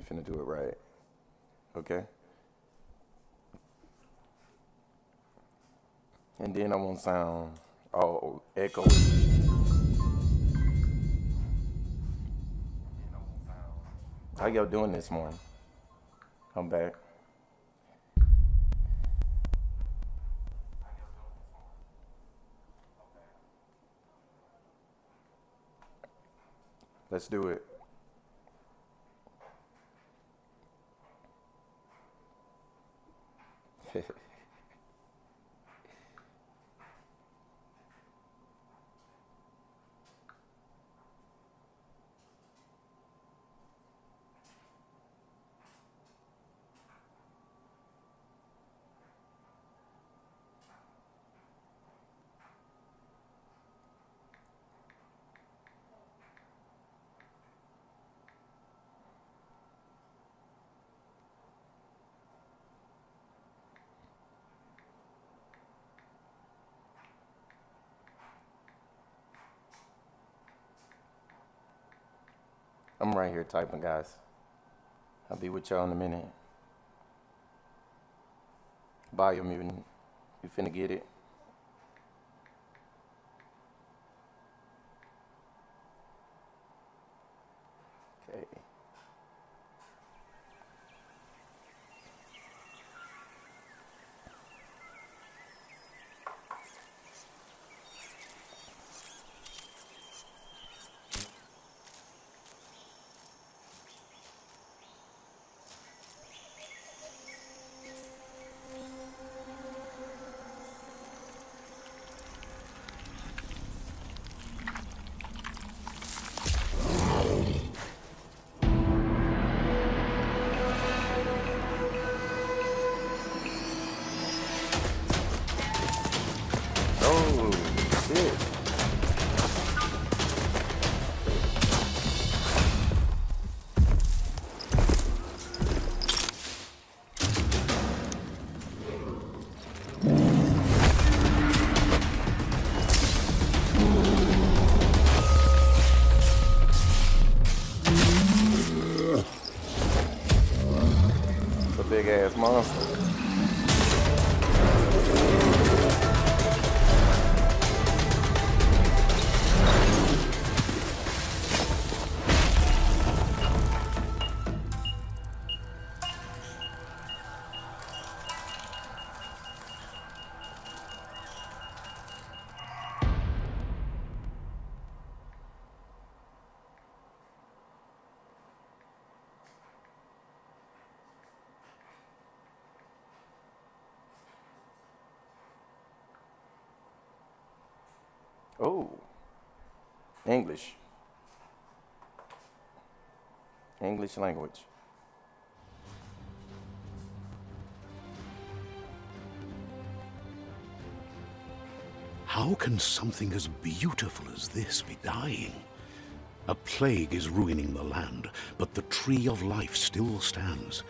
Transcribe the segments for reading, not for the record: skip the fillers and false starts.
finna do it right. Okay? And then I won't sound all echoey. How y'all doing this morning? I'm back. Let's do it. I'm right here typing, guys. I'll be with y'all in a minute. Biomutant, you finna get it. Okay. Oh, shit. It's a big ass monster. Oh, English. English language. How can something as beautiful as this be dying? A plague is ruining the land, but the tree of life still stands.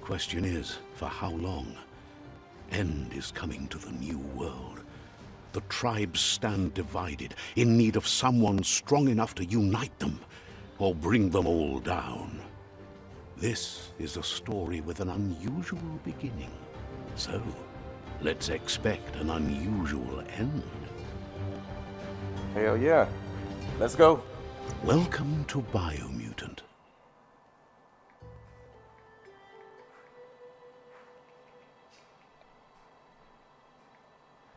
Question is, for how long? End is coming to the new world. The tribes stand divided, in need of someone strong enough to unite them, or bring them all down. This is a story with an unusual beginning. So, let's expect an unusual end. Hell yeah. Let's go. Welcome to Biomutant.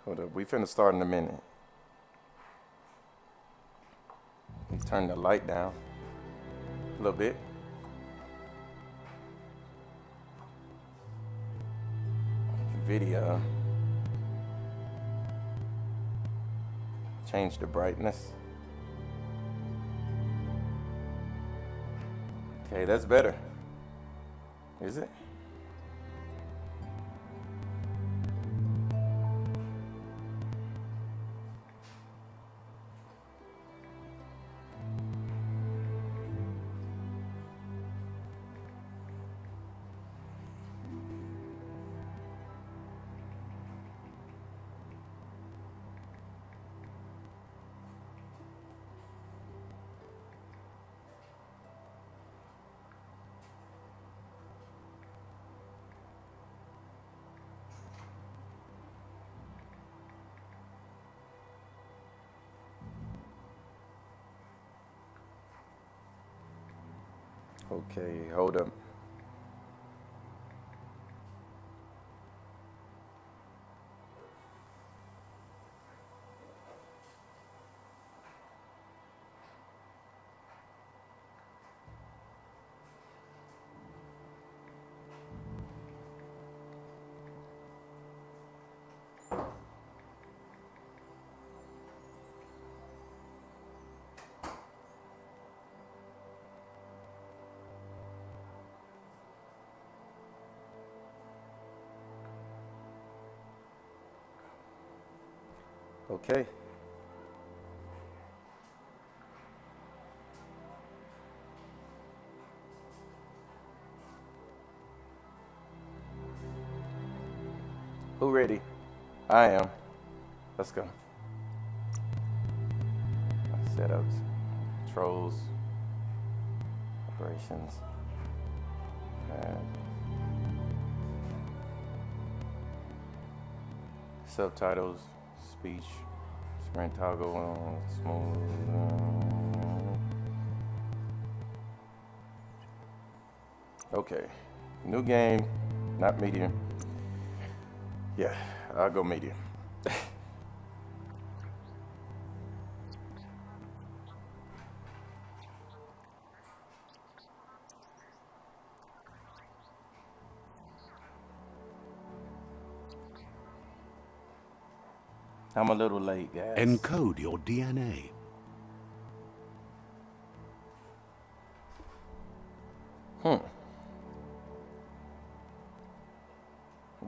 Hold up, we finna start in a minute. Let's turn the light down a little bit. Video. Change the brightness. Okay, that's better. Is it? Okay, hold up. Okay. Who ready? I am. Let's go. Setups, controls, operations, and subtitles, speech, sprint toggle on smooth. Okay, new game, not medium. Yeah, I'll go medium. I'm a little late, guys. Encode your DNA.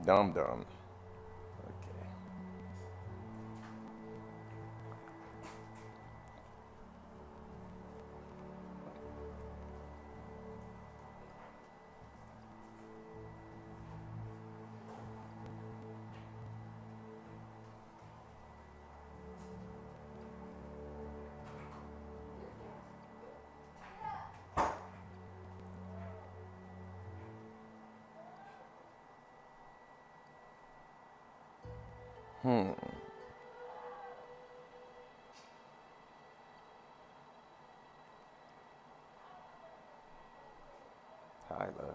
Dumb. Okay. Tyler.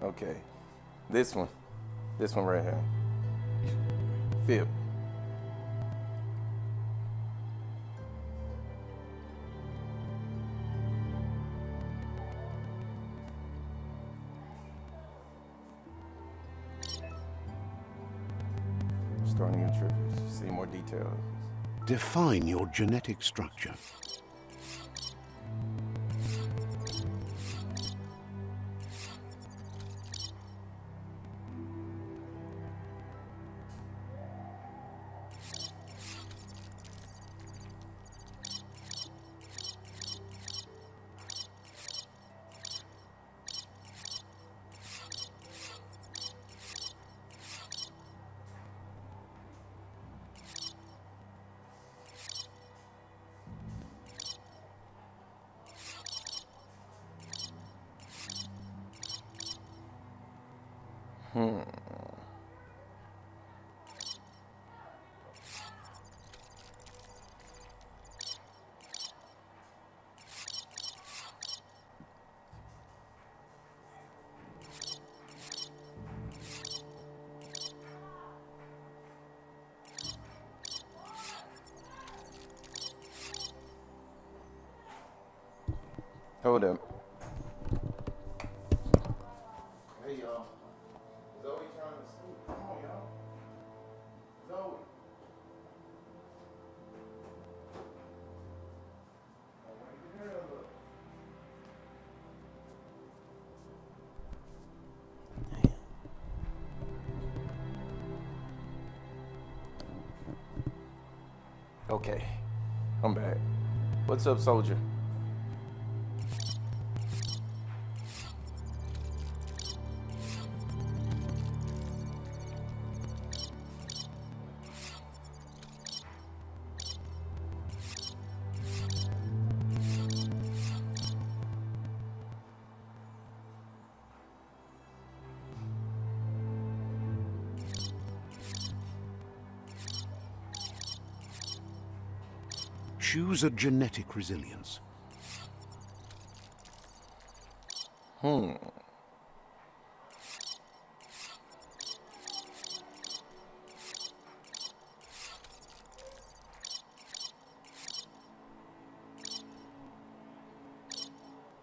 Okay. This one right here. Phil. Starting your trip. See more details. Define your genetic structure. Hold up. Hey, y'all. Zoe trying to sleep. Come on, y'all. Zoe. Okay, I'm back. What's up, soldier? Choose a genetic resilience.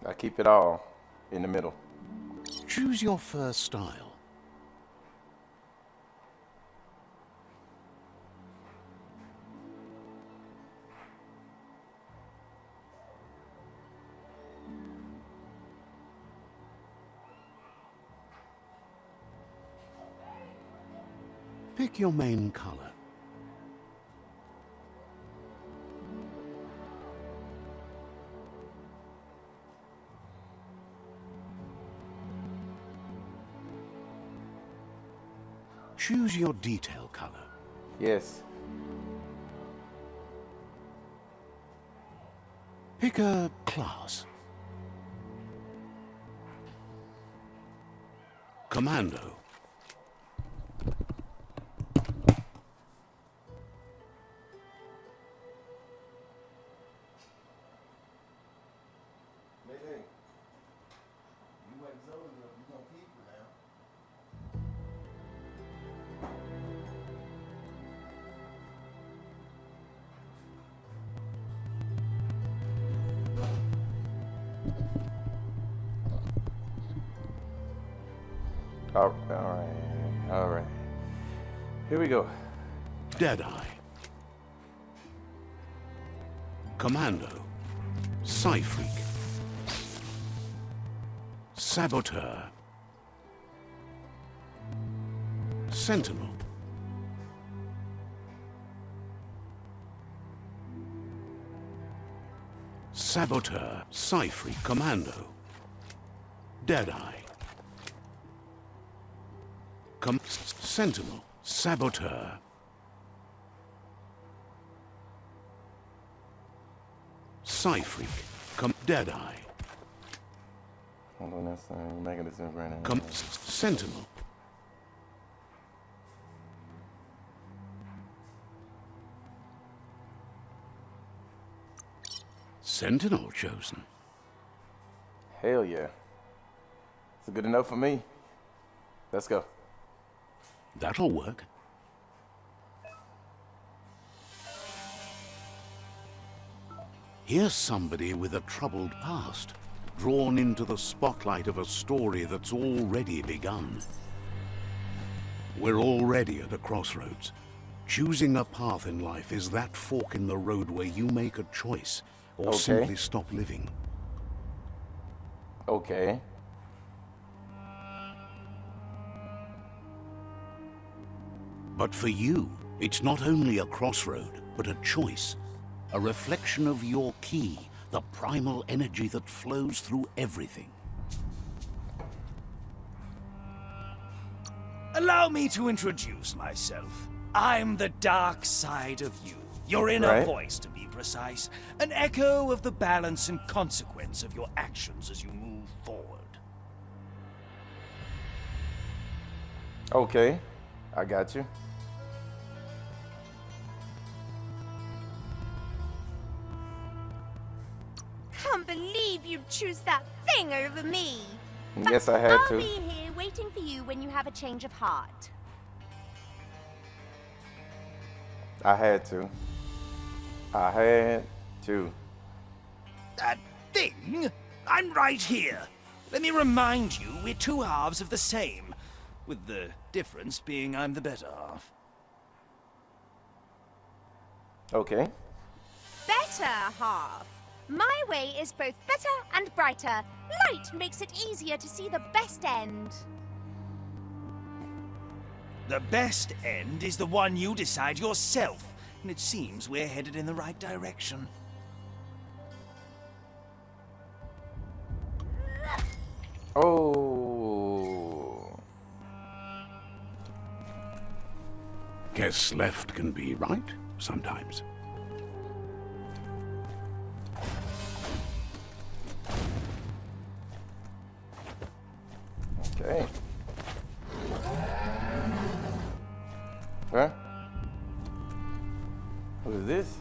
I keep it all in the middle. Choose your first style. Pick your main color. Choose your detail color. Yes. Pick a class. Commando. All right. Here we go. Deadeye. Commando. Psy-Freak. Saboteur. Sentinel. Saboteur. Psy-Freak. Commando. Deadeye. Sentinel. Saboteur. Psy-Freak. Deadeye. Hold on, that's making this in right now. Sentinel. Sentinel chosen. Hell yeah. It's good enough for me. Let's go. That'll work. Here's somebody with a troubled past, drawn into the spotlight of a story that's already begun. We're already at a crossroads. Choosing a path in life is that fork in the road where you make a choice, or simply stop living. Okay. But for you, it's not only a crossroad, but a choice. A reflection of your key, the primal energy that flows through everything. Allow me to introduce myself. I'm the dark side of you. Your inner voice, to be precise. An echo of the balance and consequence of your actions as you move forward. Okay. I got you. Can't believe you'd choose that thing over me. Yes, I had I'll to. be here waiting for you when you have a change of heart. I had to. I had to. That thing? I'm right here. Let me remind you, we're two halves of the same, with the difference being I'm the better half. Okay. Better half. My way is both better and brighter. Light makes it easier to see the best end. The best end is the one you decide yourself, and it seems we're headed in the right direction. Oh. Guess left can be right sometimes. Okay. Huh? What is this?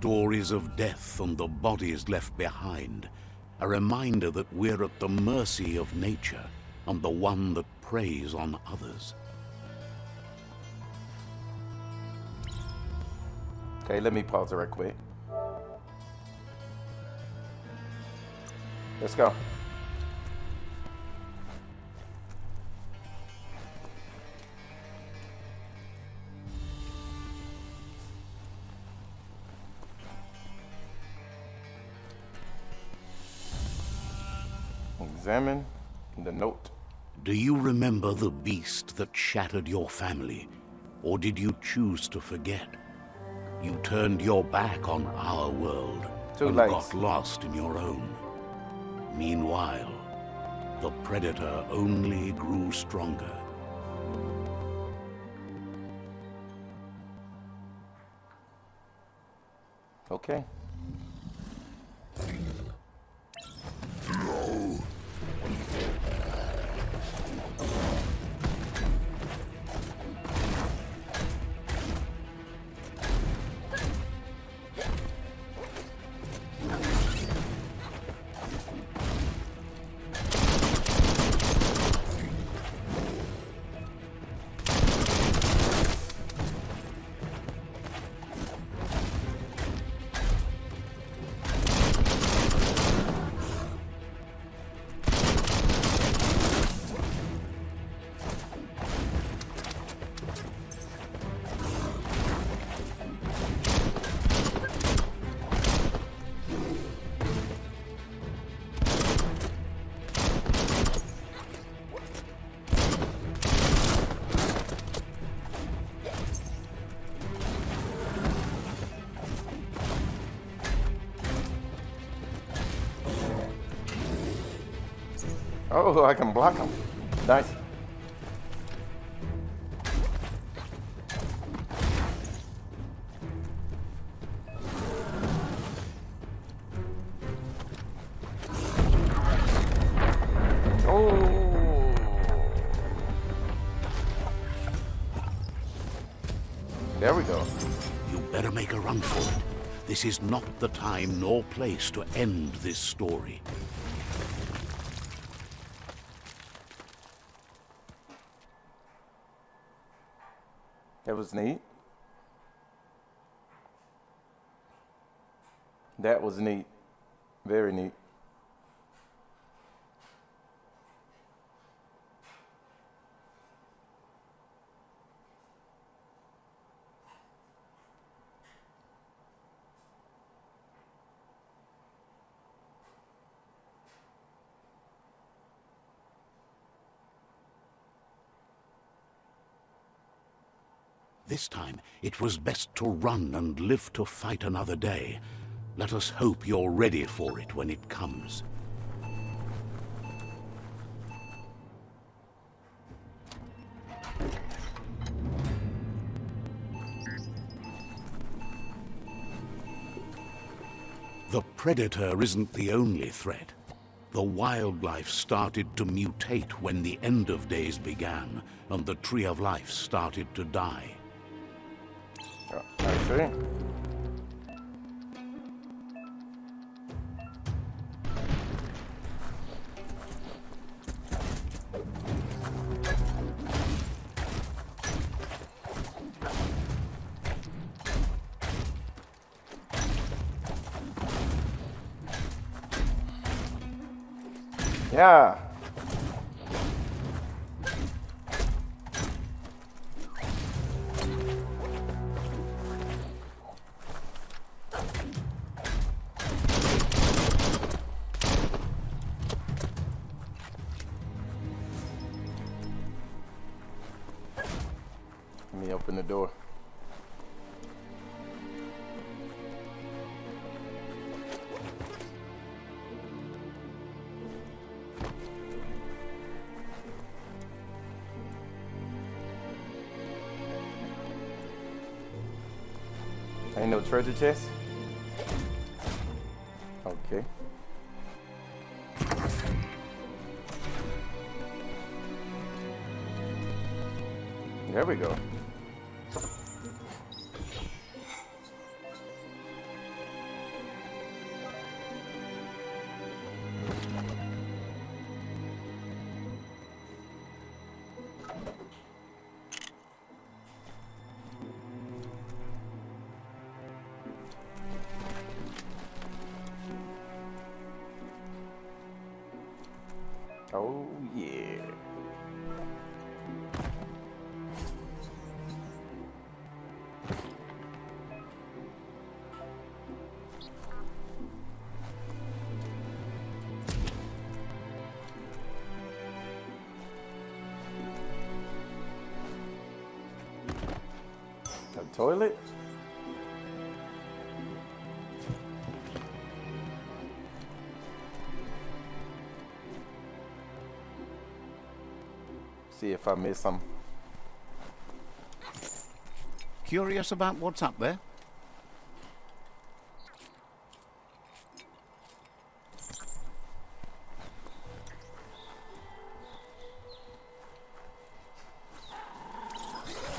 stories of death and the bodies left behind, a reminder that we're at the mercy of nature and the one that preys on others. Okay, let me pause it right quick. Let's go. Examine the note. Do you remember the beast that shattered your family, or did you choose to forget? You turned your back on our world and got lost in your own. Meanwhile, the Predator only grew stronger. Okay. Oh, I can block him. Nice. Oh. There we go. You better make a run for it. This is not the time nor place to end this story. That was neat. That was neat. Very neat. This time, it was best to run and live to fight another day. Let us hope you're ready for it when it comes. The Predator isn't the only threat. The wildlife started to mutate when the end of days began, and the Tree of Life started to die. I see. Yeah. Let me open the door. Ain't no treasure chest? Okay. There we go. Oh, yeah. A toilet? See if I miss some. Curious about what's up there?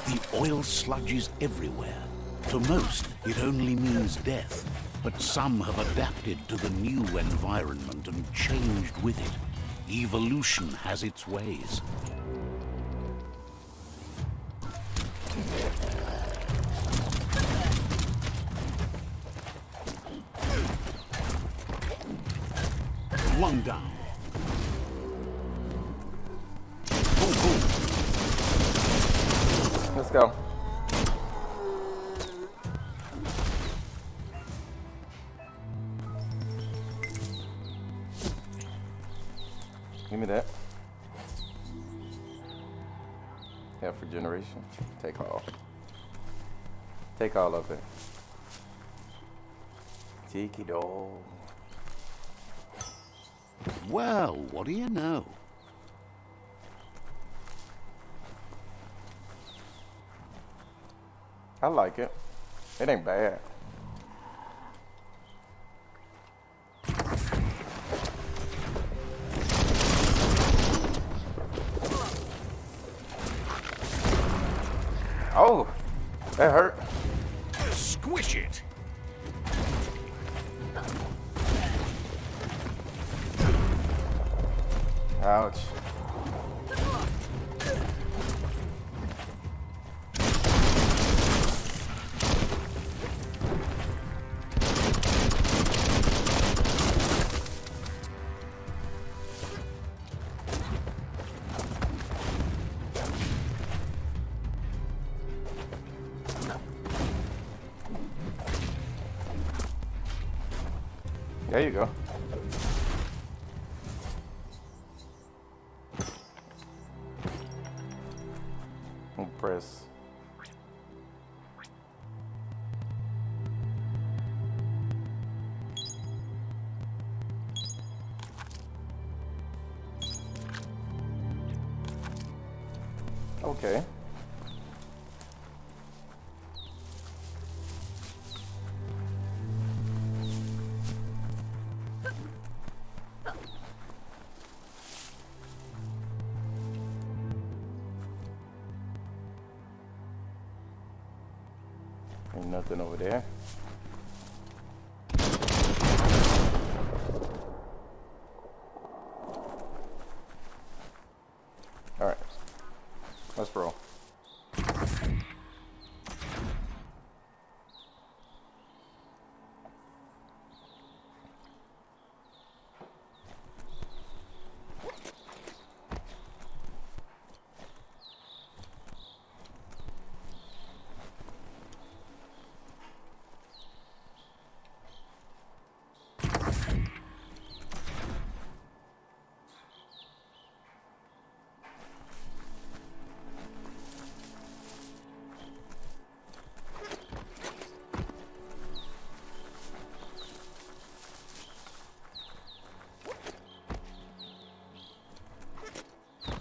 The oil sludge is everywhere. To most, it only means death. But some have adapted to the new environment and changed with it. Evolution has its ways. One down. Boom, boom. Let's go. Give me that. Half for generation. Take all. Take all of it. Tiki doll. Well, what do you know? I like it. It ain't bad. Oh, that hurt. Squish it! Ouch. There you go. And press. Okay. Ain't nothing over there. All right, let's roll.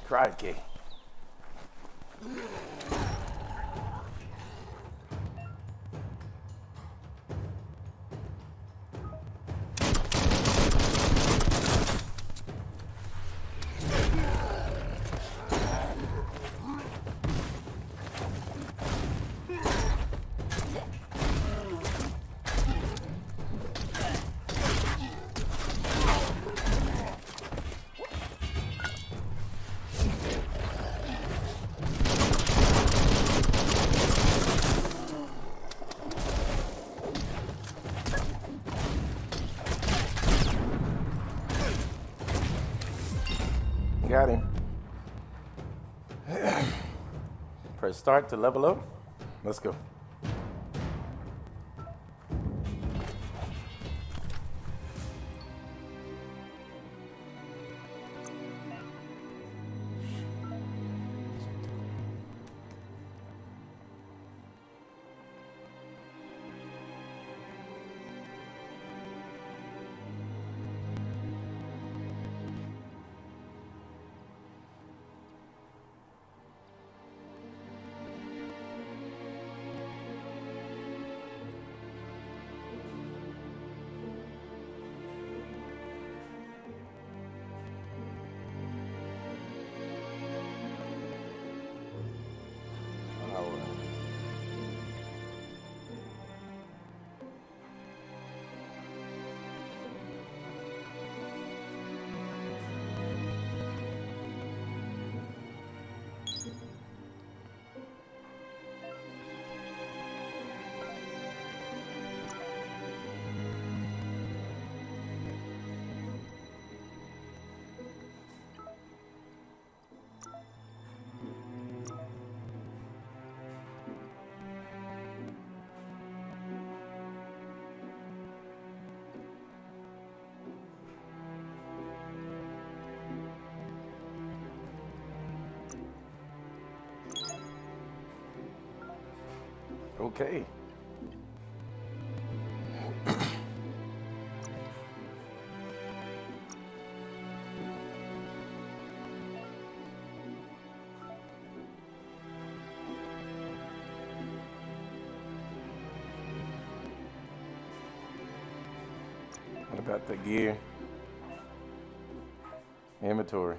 Crikey. got him. Press start to level up. Let's go. Okay. What about the gear? Inventory.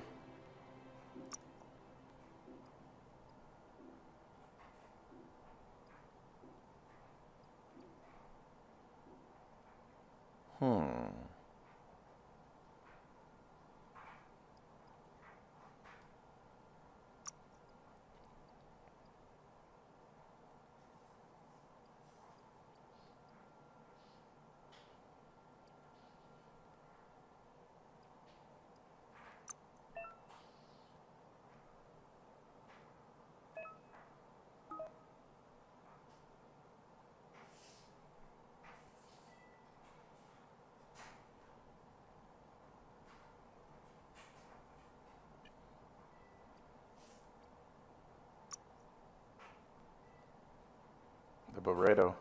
The Barreto.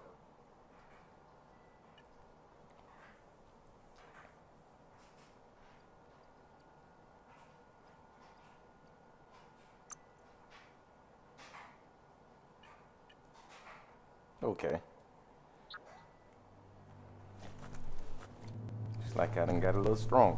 Okay. Looks like I done got a little strong.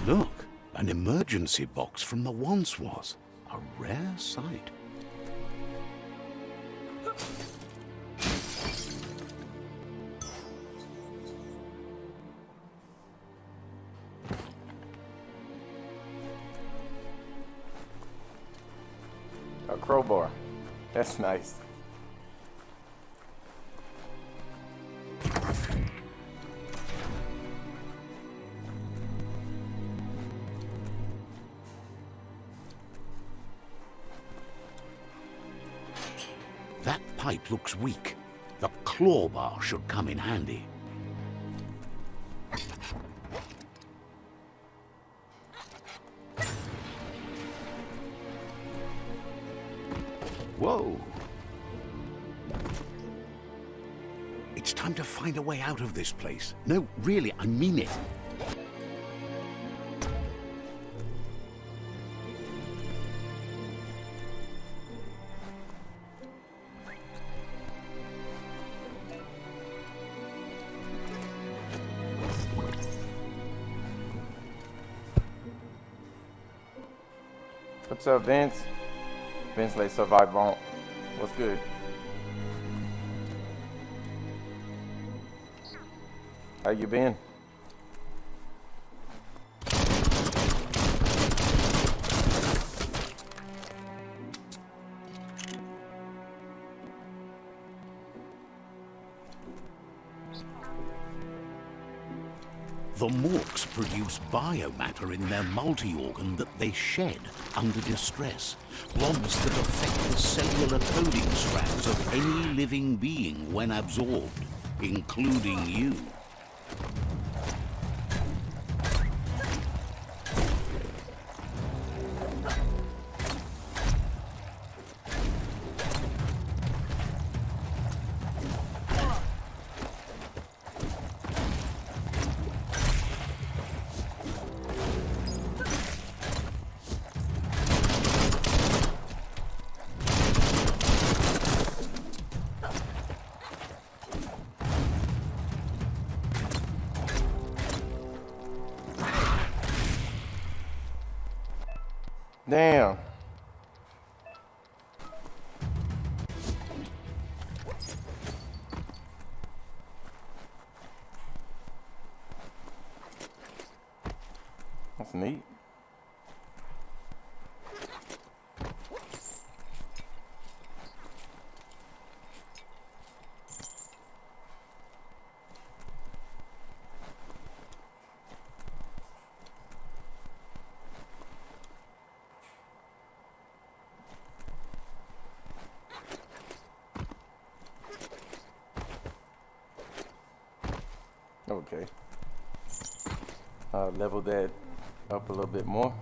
Look, an emergency box from the once was. A rare sight. A crowbar. That's nice. That pipe looks weak. The claw bar should come in handy. Whoa! It's time to find a way out of this place. No, really, I mean it. What's up, Vince? Vince, let's survive on. What's good? How you been? The morks produce biomatter in their multi-organ that they shed under distress. Rods that affect the cellular coding strands of any living being when absorbed, including you. Damn. That's neat. Okay. Level that up a little bit more.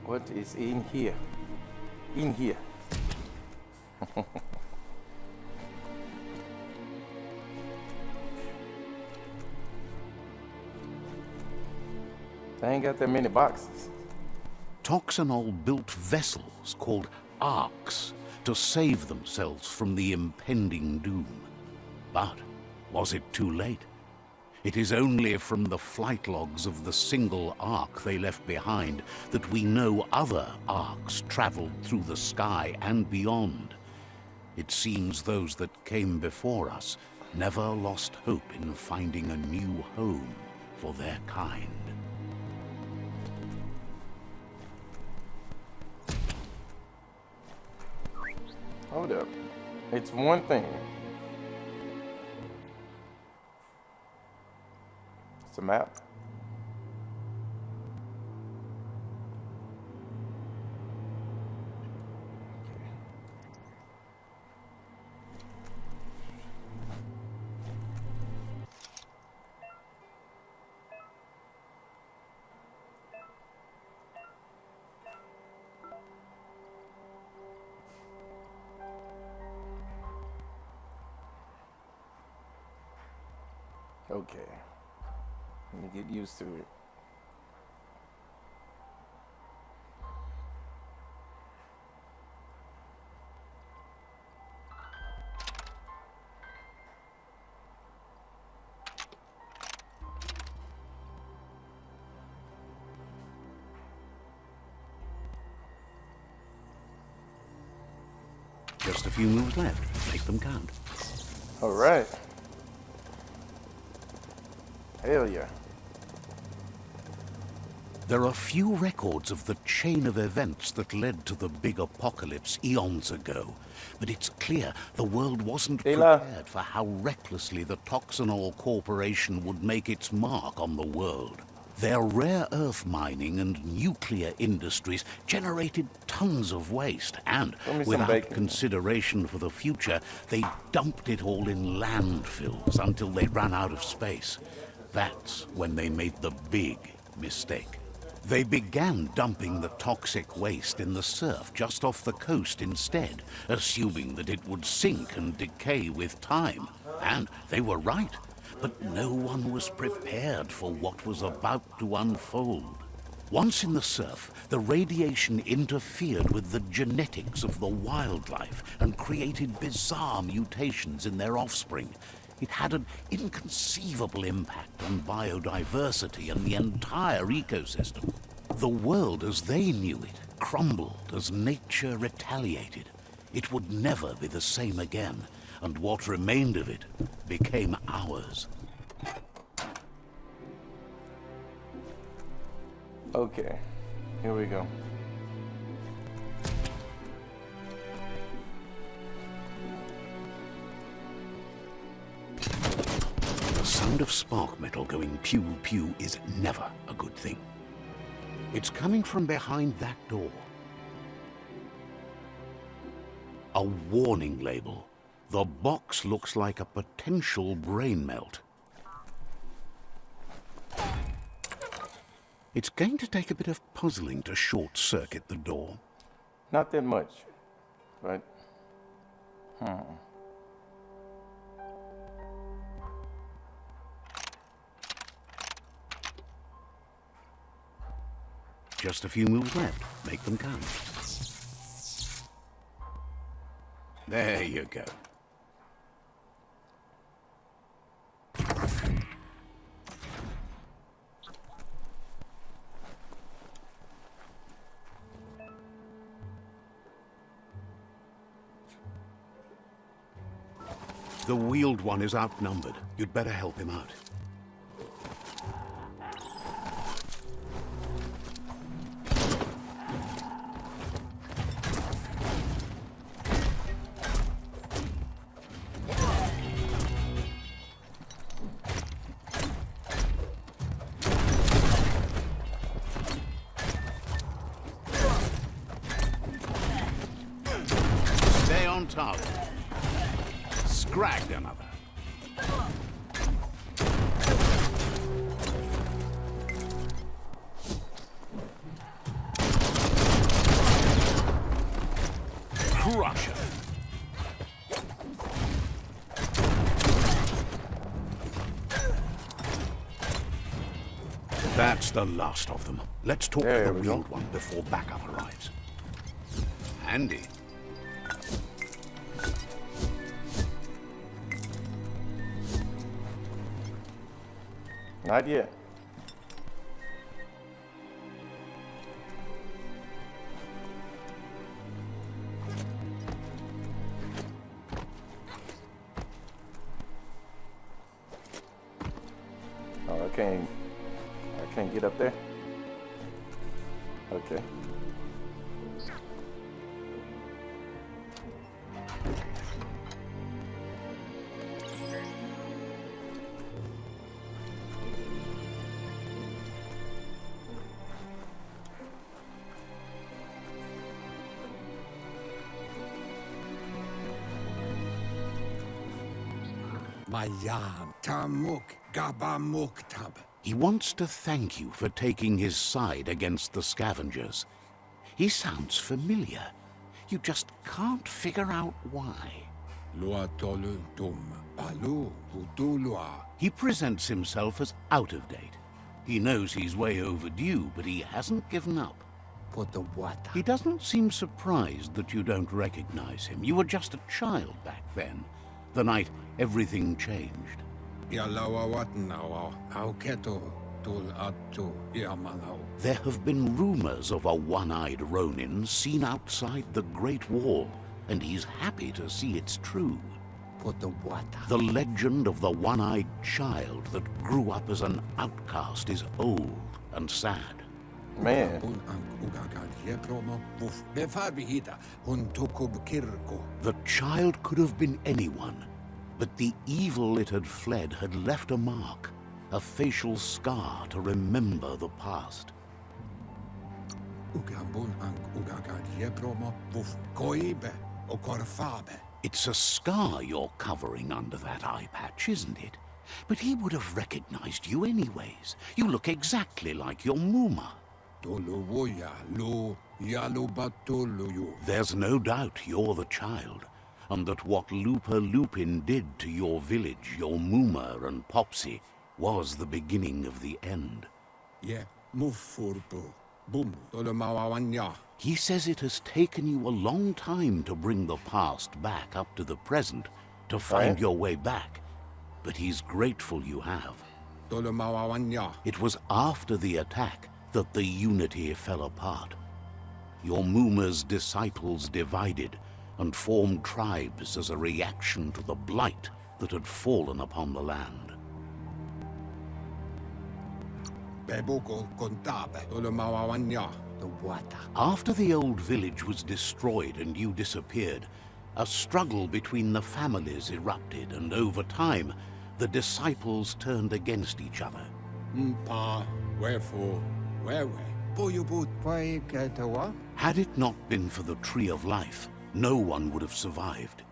What is in here? In here. I ain't got that many boxes. Toxanol built vessels called arks to save themselves from the impending doom. But was it too late? It is only from the flight logs of the single ark they left behind that we know other arks traveled through the sky and beyond. It seems those that came before us never lost hope in finding a new home for their kind. Hold up. It's one thing. It's a map. Okay. Let me get used to it. Just a few moves left. Make them count. All right. Hell yeah. There are few records of the chain of events that led to the big apocalypse eons ago, but it's clear the world wasn't prepared for how recklessly the Toxanol Corporation would make its mark on the world. Their rare earth mining and nuclear industries generated tons of waste, and without consideration for the future, they dumped it all in landfills until they ran out of space. That's when they made the big mistake. They began dumping the toxic waste in the surf just off the coast instead, assuming that it would sink and decay with time. And they were right, but no one was prepared for what was about to unfold. Once in the surf, the radiation interfered with the genetics of the wildlife and created bizarre mutations in their offspring. It had an inconceivable impact on biodiversity and the entire ecosystem. The world as they knew it crumbled as nature retaliated. It would never be the same again, and what remained of it became ours. Okay, here we go. The sound of spark metal going pew pew is never a good thing. It's coming from behind that door. A warning label. The box looks like a potential brain melt. It's going to take a bit of puzzling to short-circuit the door. Not that much, but... Just a few moves left. Make them count. There you go. The wheeled one is outnumbered. You'd better help him out. Stay on target. Scragged another. Crusher. That's the last of them. Let's talk to the wheeled one before backup arrives. Handy. Not yet. Oh, I can't get up there. Okay. Mayan Tamuk Gabamuktab. He wants to thank you for taking his side against the scavengers. He sounds familiar. You just can't figure out why. Luatolu Dum Balu Hudulua. He presents himself as out of date. He knows he's way overdue, but he hasn't given up. Potawata. He doesn't seem surprised that you don't recognize him. You were just a child back then, the night everything changed. Yalawawatnawa. Auketo Tul Atu Yamanau. There have been rumors of a one-eyed Ronin seen outside the Great Wall, and he's happy to see it's true. Potawata. The legend of the one-eyed child that grew up as an outcast is old and sad. Man. The child could have been anyone, but the evil it had fled had left a mark, a facial scar to remember the past. It's a scar you're covering under that eye patch, isn't it? But he would have recognized you anyways. You look exactly like your Muma. There's no doubt you're the child, and that what Lupa Lupin did to your village, your Muma and Popsy, was the beginning of the end. Yeah, Muffurpu. Boom. Tolomawawanya. He says it has taken you a long time to bring the past back up to the present, to find your way back. But he's grateful you have. Tolomawawanya. It was after the attack that the unity fell apart. Your Muma's disciples divided and formed tribes as a reaction to the blight that had fallen upon the land. Bebuko kontabe. Tolomawawanya. The water. After the old village was destroyed and you disappeared, a struggle between the families erupted, and over time, the disciples turned against each other. Mpa. Wherefore? Where? Buyubut. Paiketawa. Had it not been for the Tree of Life, no one would have survived.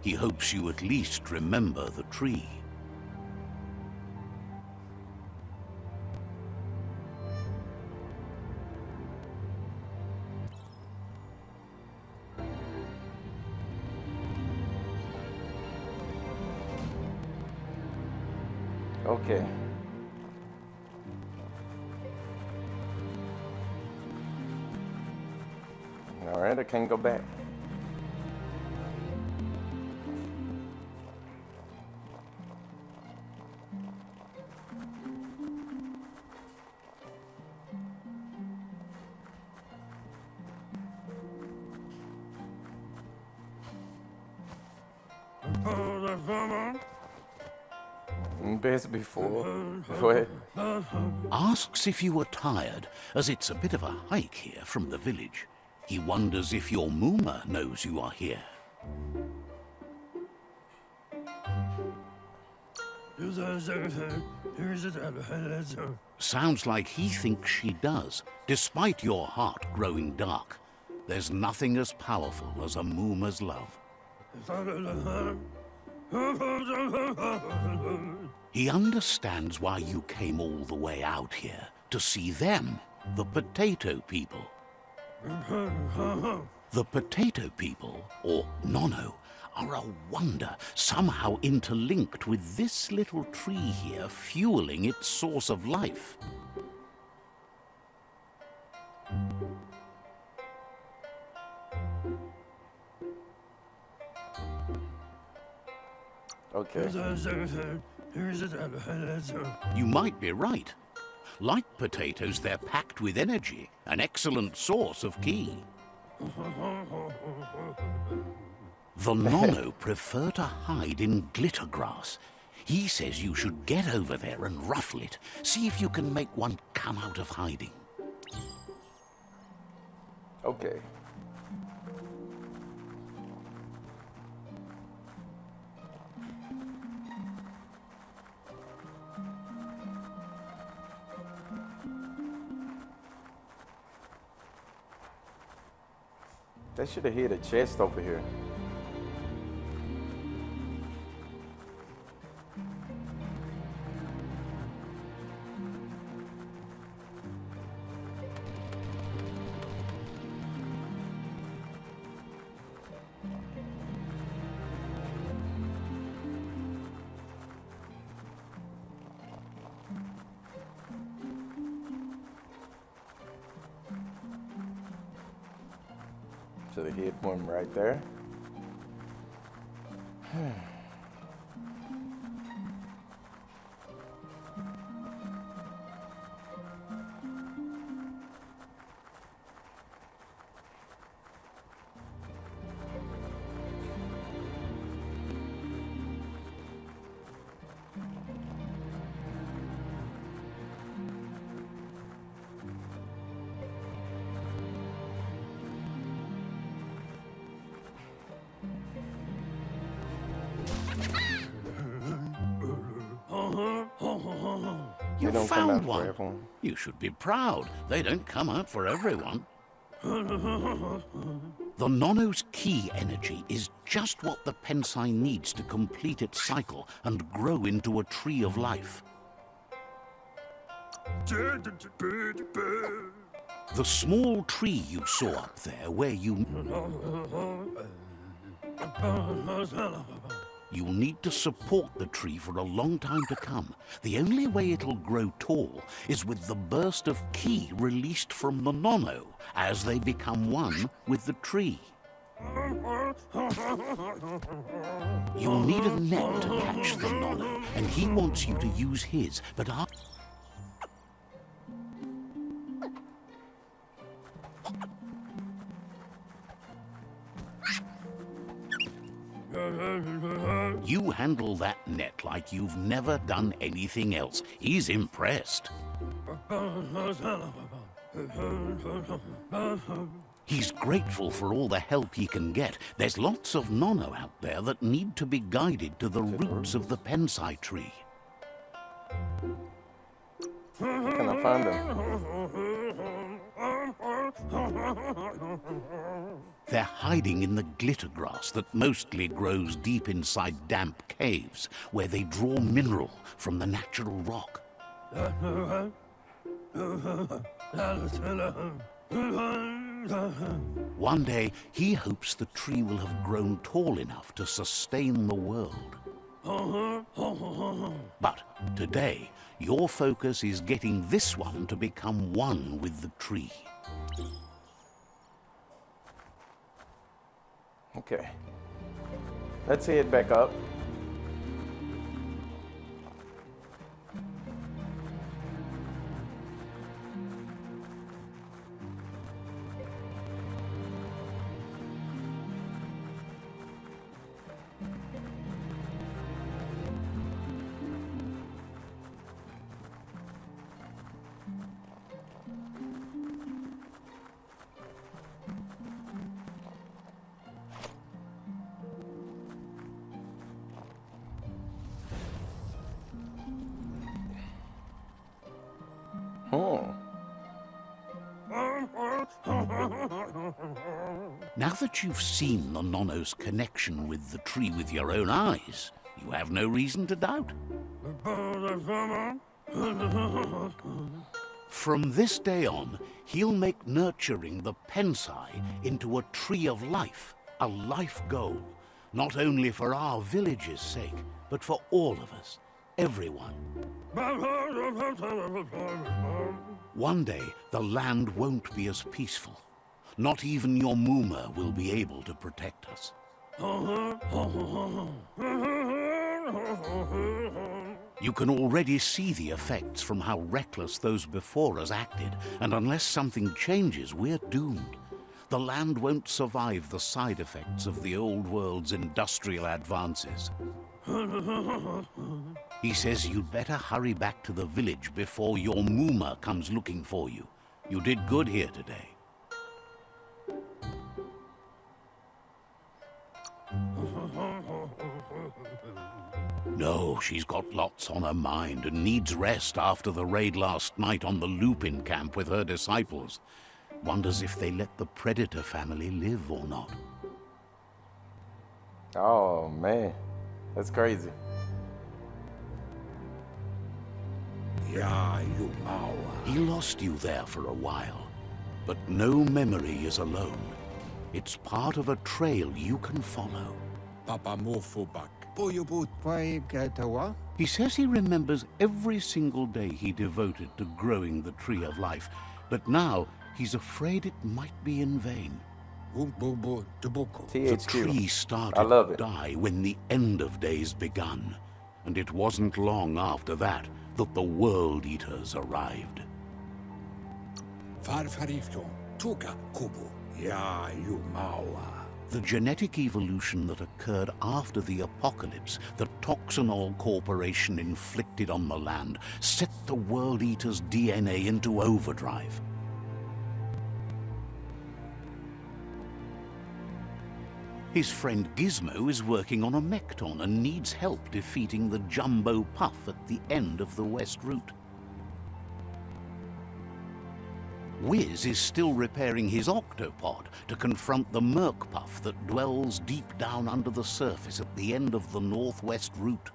He hopes you at least remember the tree. Okay. All right, I can't go back. Best before. Go ahead. Asks if you were tired, as it's a bit of a hike here from the village. He wonders if your Muma knows you are here. Sounds like he thinks she does, despite your heart growing dark. There's nothing as powerful as a Muma's love. He understands why you came all the way out here, to see them, the potato people. The potato people, or Nono, are a wonder, somehow interlinked with this little tree here, fueling its source of life. Okay. You might be right. Like potatoes, they're packed with energy, an excellent source of Ki. The Nono prefer to hide in glitter grass. He says you should get over there and ruffle it. See if you can make one come out of hiding. Okay. They should have hit a chest over here. So they hit one right there. You don't come out found for one. everyone. You should be proud. They don't come out for everyone. The Nono's Ki energy is just what the Pensai needs to complete its cycle and grow into a tree of life. The small tree you saw up there where you... You'll need to support the tree for a long time to come. The only way it'll grow tall is with the burst of ki released from the nono as they become one with the tree. You'll need a net to catch the nono, and he wants you to use his, but you handle that net like you've never done anything else. He's impressed. He's grateful for all the help he can get. There's lots of nono out there that need to be guided to the roots of the pensai tree. How can I find them? They're hiding in the glitter grass that mostly grows deep inside damp caves, where they draw mineral from the natural rock. One day, he hopes the tree will have grown tall enough to sustain the world. But today, your focus is getting this one to become one with the tree. Okay. Let's head back up. Now that you've seen the nono's connection with the tree with your own eyes, you have no reason to doubt. From this day on, he'll make nurturing the pensai into a tree of life, a life goal, not only for our village's sake, but for all of us, everyone. One day, the land won't be as peaceful. Not even your Muma will be able to protect us. You can already see the effects from how reckless those before us acted, and unless something changes, we're doomed. The land won't survive the side effects of the old world's industrial advances. He says you'd better hurry back to the village before your Muma comes looking for you. You did good here today. No, she's got lots on her mind and needs rest after the raid last night on the Lupin camp with her disciples. Wonders if they let the Predator family live or not. Oh, man. That's crazy. Yeah, you know. He lost you there for a while, but no memory is alone. It's part of a trail you can follow. Papa Morphobak. Biomutant. He says he remembers every single day he devoted to growing the tree of life, but now he's afraid it might be in vain. The THQ. tree started to die when the end of days begun, and it wasn't long after that that the World Eaters arrived. The genetic evolution that occurred after the apocalypse that Toxanol Corporation inflicted on the land set the World Eaters' DNA into overdrive. His friend Gizmo is working on a Mekton and needs help defeating the Jumbo Puff at the end of the West Route. Wiz is still repairing his octopod to confront the Merc Puff that dwells deep down under the surface at the end of the Northwest Route.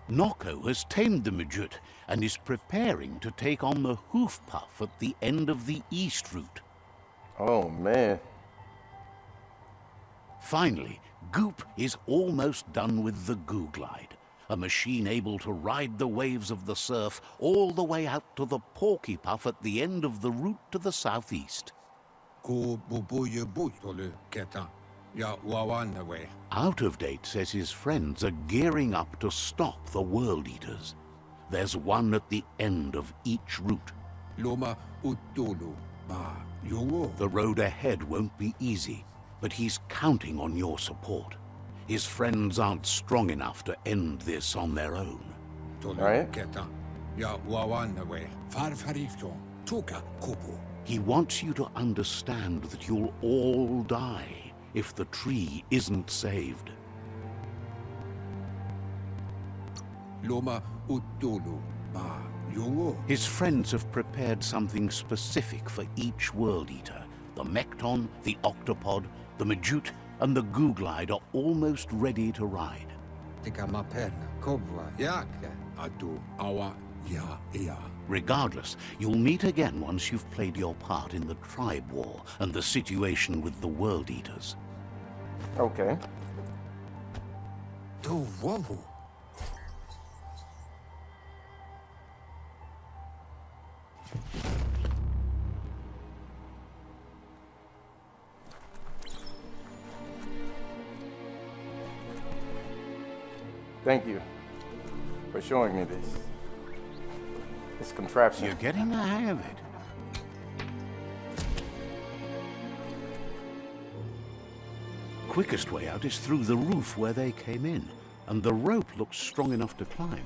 Noko has tamed the Midget and is preparing to take on the Hoof Puff at the end of the East Route. Oh, man. Finally, Goop is almost done with the Glide, a machine able to ride the waves of the surf all the way out to the Porky Puff at the end of the route to the southeast. Out of Date says his friends are gearing up to stop the World Eaters. There's one at the end of each route. The road ahead won't be easy, but he's counting on your support. His friends aren't strong enough to end this on their own. Right? He wants you to understand that you'll all die if the tree isn't saved. His friends have prepared something specific for each World Eater. The Mekton, the Octopod, the Majute, and the Glide are almost ready to ride. Regardless, you'll meet again once you've played your part in the tribe war and the situation with the World Eaters. Okay. Thank you for showing me this contraption. You're getting the hang of it. Quickest way out is through the roof where they came in, and the rope looks strong enough to climb.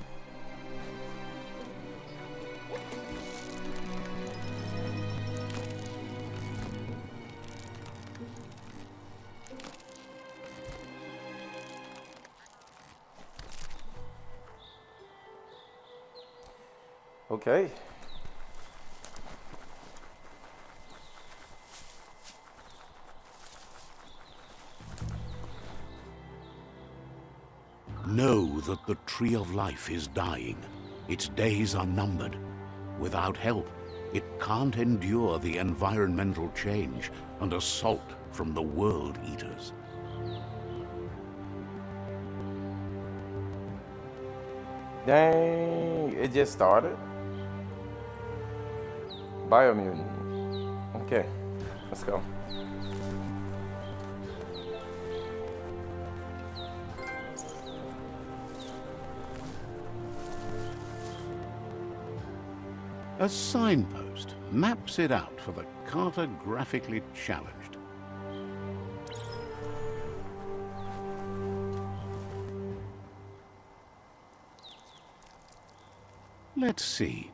Okay. Know that the Tree of Life is dying. Its days are numbered. Without help, it can't endure the environmental change and assault from the World Eaters. Dang, it just started. Biomutant. Okay, let's go. A signpost maps it out for the cartographically challenged. Let's see.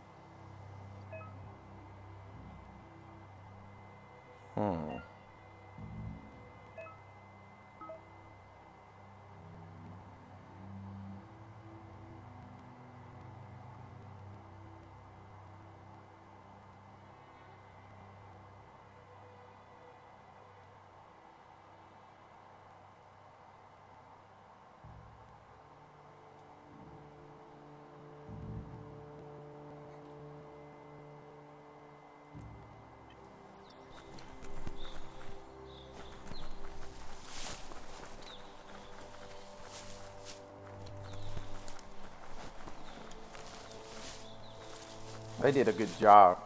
They did a good job.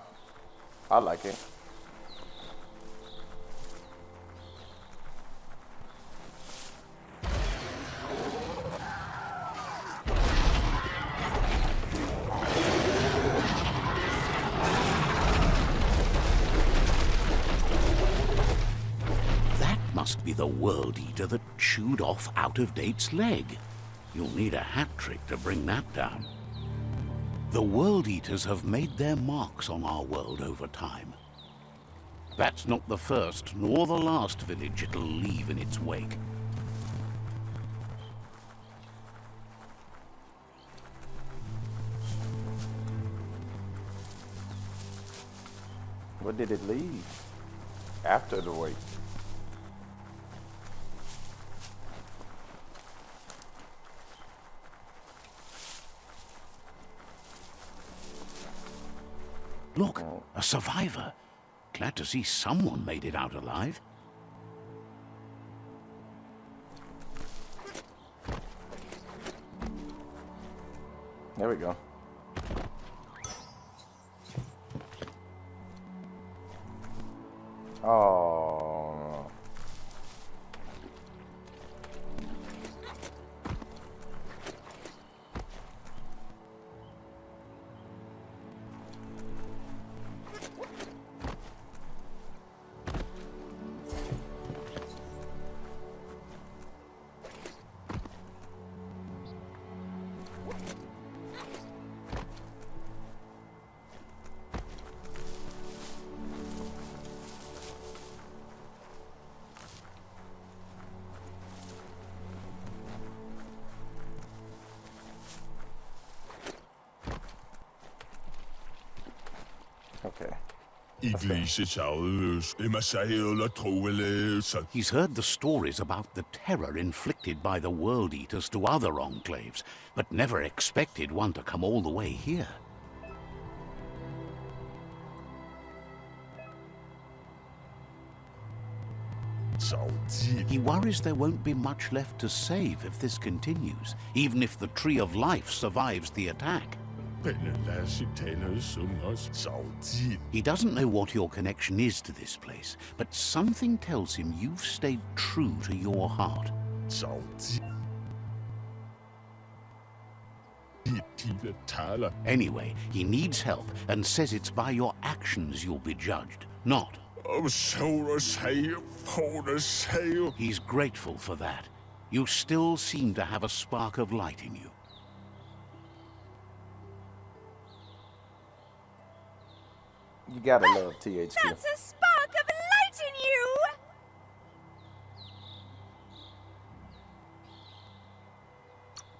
I like it. That must be the World Eater that chewed off Out of Date's leg. You'll need a hat trick to bring that down. The World Eaters have made their marks on our world over time. That's not the first nor the last village it'll leave in its wake. What did it leave after the wake? Look, a survivor. Glad to see someone made it out alive. There we go. Oh. Okay. He's heard the stories about the terror inflicted by the World Eaters to other enclaves, but never expected one to come all the way here. He worries there won't be much left to save if this continues, even if the Tree of Life survives the attack. He doesn't know what your connection is to this place, but something tells him you've stayed true to your heart. Anyway, he needs help and says it's by your actions you'll be judged, not. He's grateful for that. You still seem to have a spark of light in you. You gotta love THQ. That's a spark of light in you!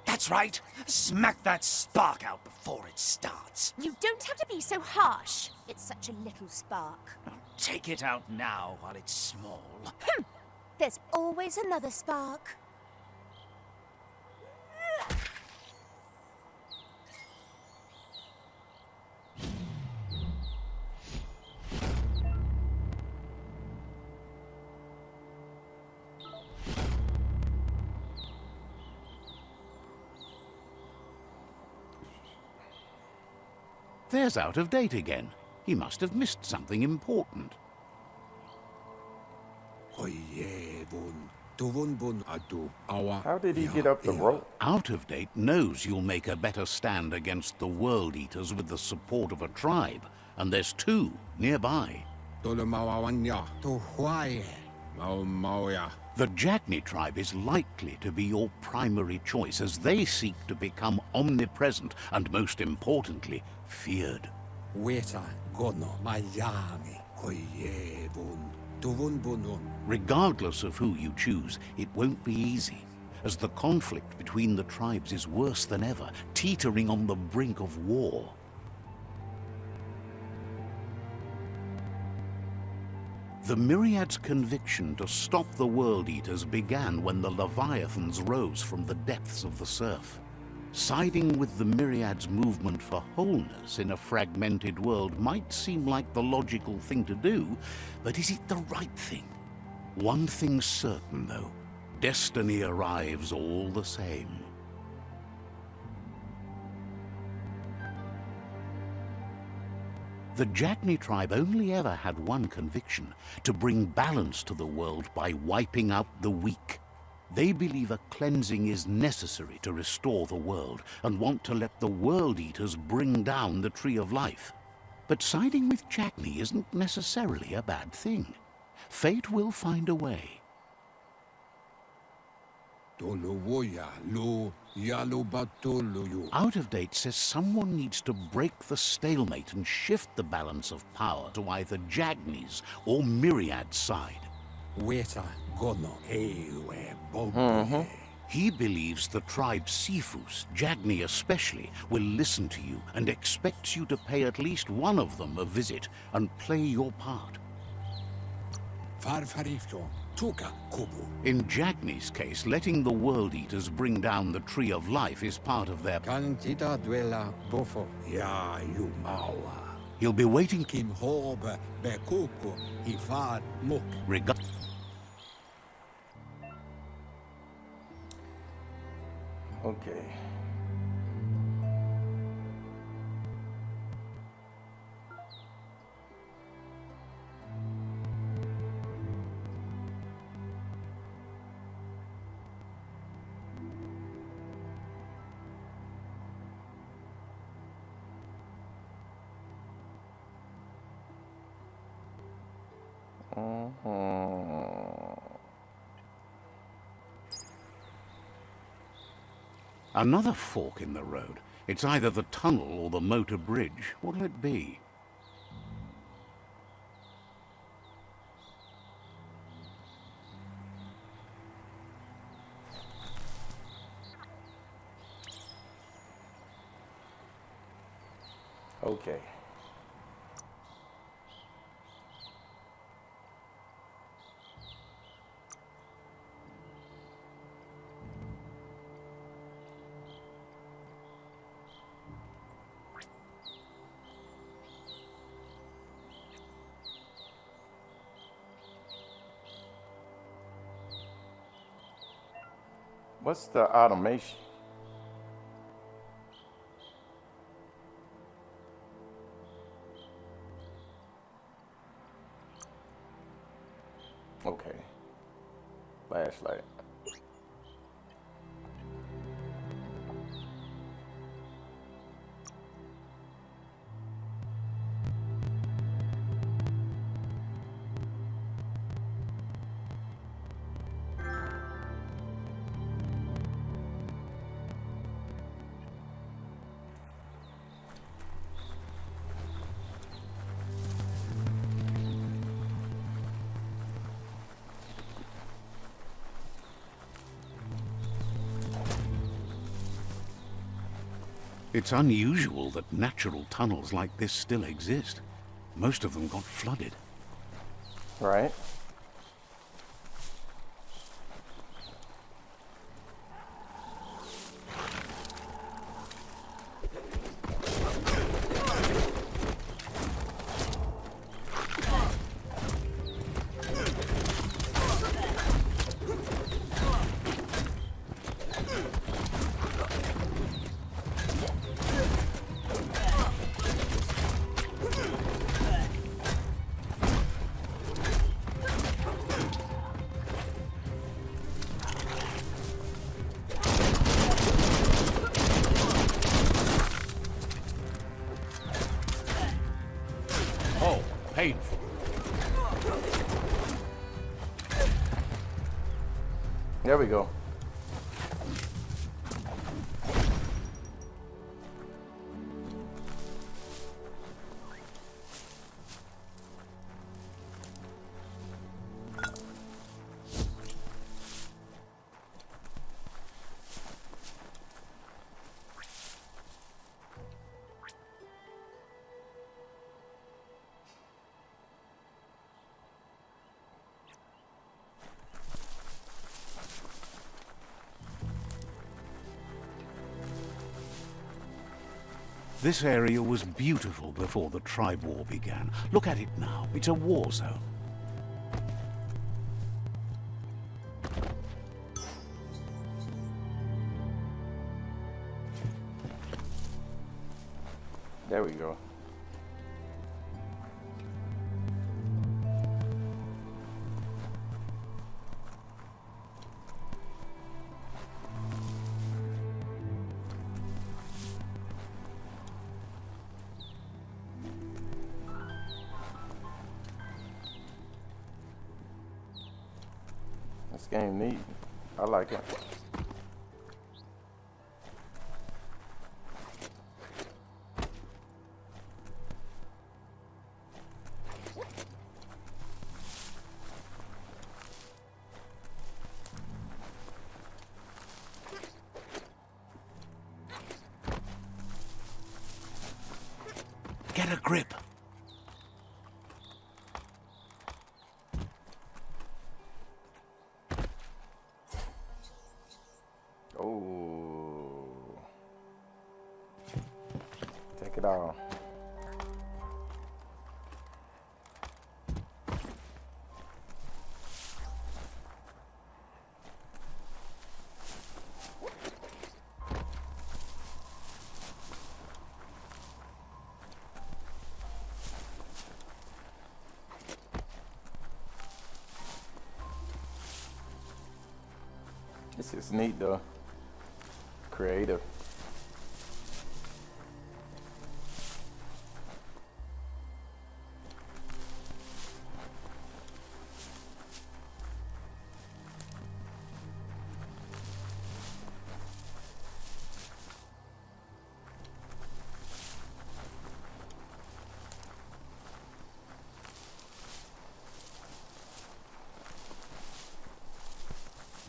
That's right. Smack that spark out before it starts. You don't have to be so harsh. It's such a little spark. Take it out now while it's small. There's always another spark. There's out of date again. He must have missed something important. How did he get up the rope? Out of date knows you'll make a better stand against the World Eaters with the support of a tribe, and there's two nearby. The Jagni tribe is likely to be your primary choice as they seek to become omnipresent and, most importantly, feared. Regardless of who you choose, it won't be easy, as the conflict between the tribes is worse than ever, teetering on the brink of war. The Myriad's conviction to stop the World Eaters began when the Leviathans rose from the depths of the surf. Siding with the Myriad's movement for wholeness in a fragmented world might seem like the logical thing to do, but is it the right thing? One thing's certain, though. Destiny arrives all the same. The Jagni tribe only ever had one conviction: to bring balance to the world by wiping out the weak. They believe a cleansing is necessary to restore the world, and want to let the World Eaters bring down the Tree of Life. But siding with Jagni isn't necessarily a bad thing. Fate will find a way. Out of date says someone needs to break the stalemate and shift the balance of power to either Jagni's or Myriad's side. He believes the tribe Sifus, Jagni especially, will listen to you and expects you to pay at least one of them a visit and play your part. In Jagni's case, letting the World Eaters bring down the Tree of Life is part of their... He'll be waiting... Okay. Another fork in the road. It's either the tunnel or the motor bridge. What'll it be? Okay. What's the automation? Okay. Flashlight. It's unusual that natural tunnels like this still exist. Most of them got flooded. Right. Oh, painful. There we go. This area was beautiful before the tribe war began. Look at it now. It's a war zone. There we go. This game neat. I like it. Get a grip. Oh. Take it all. This is neat though. Creative.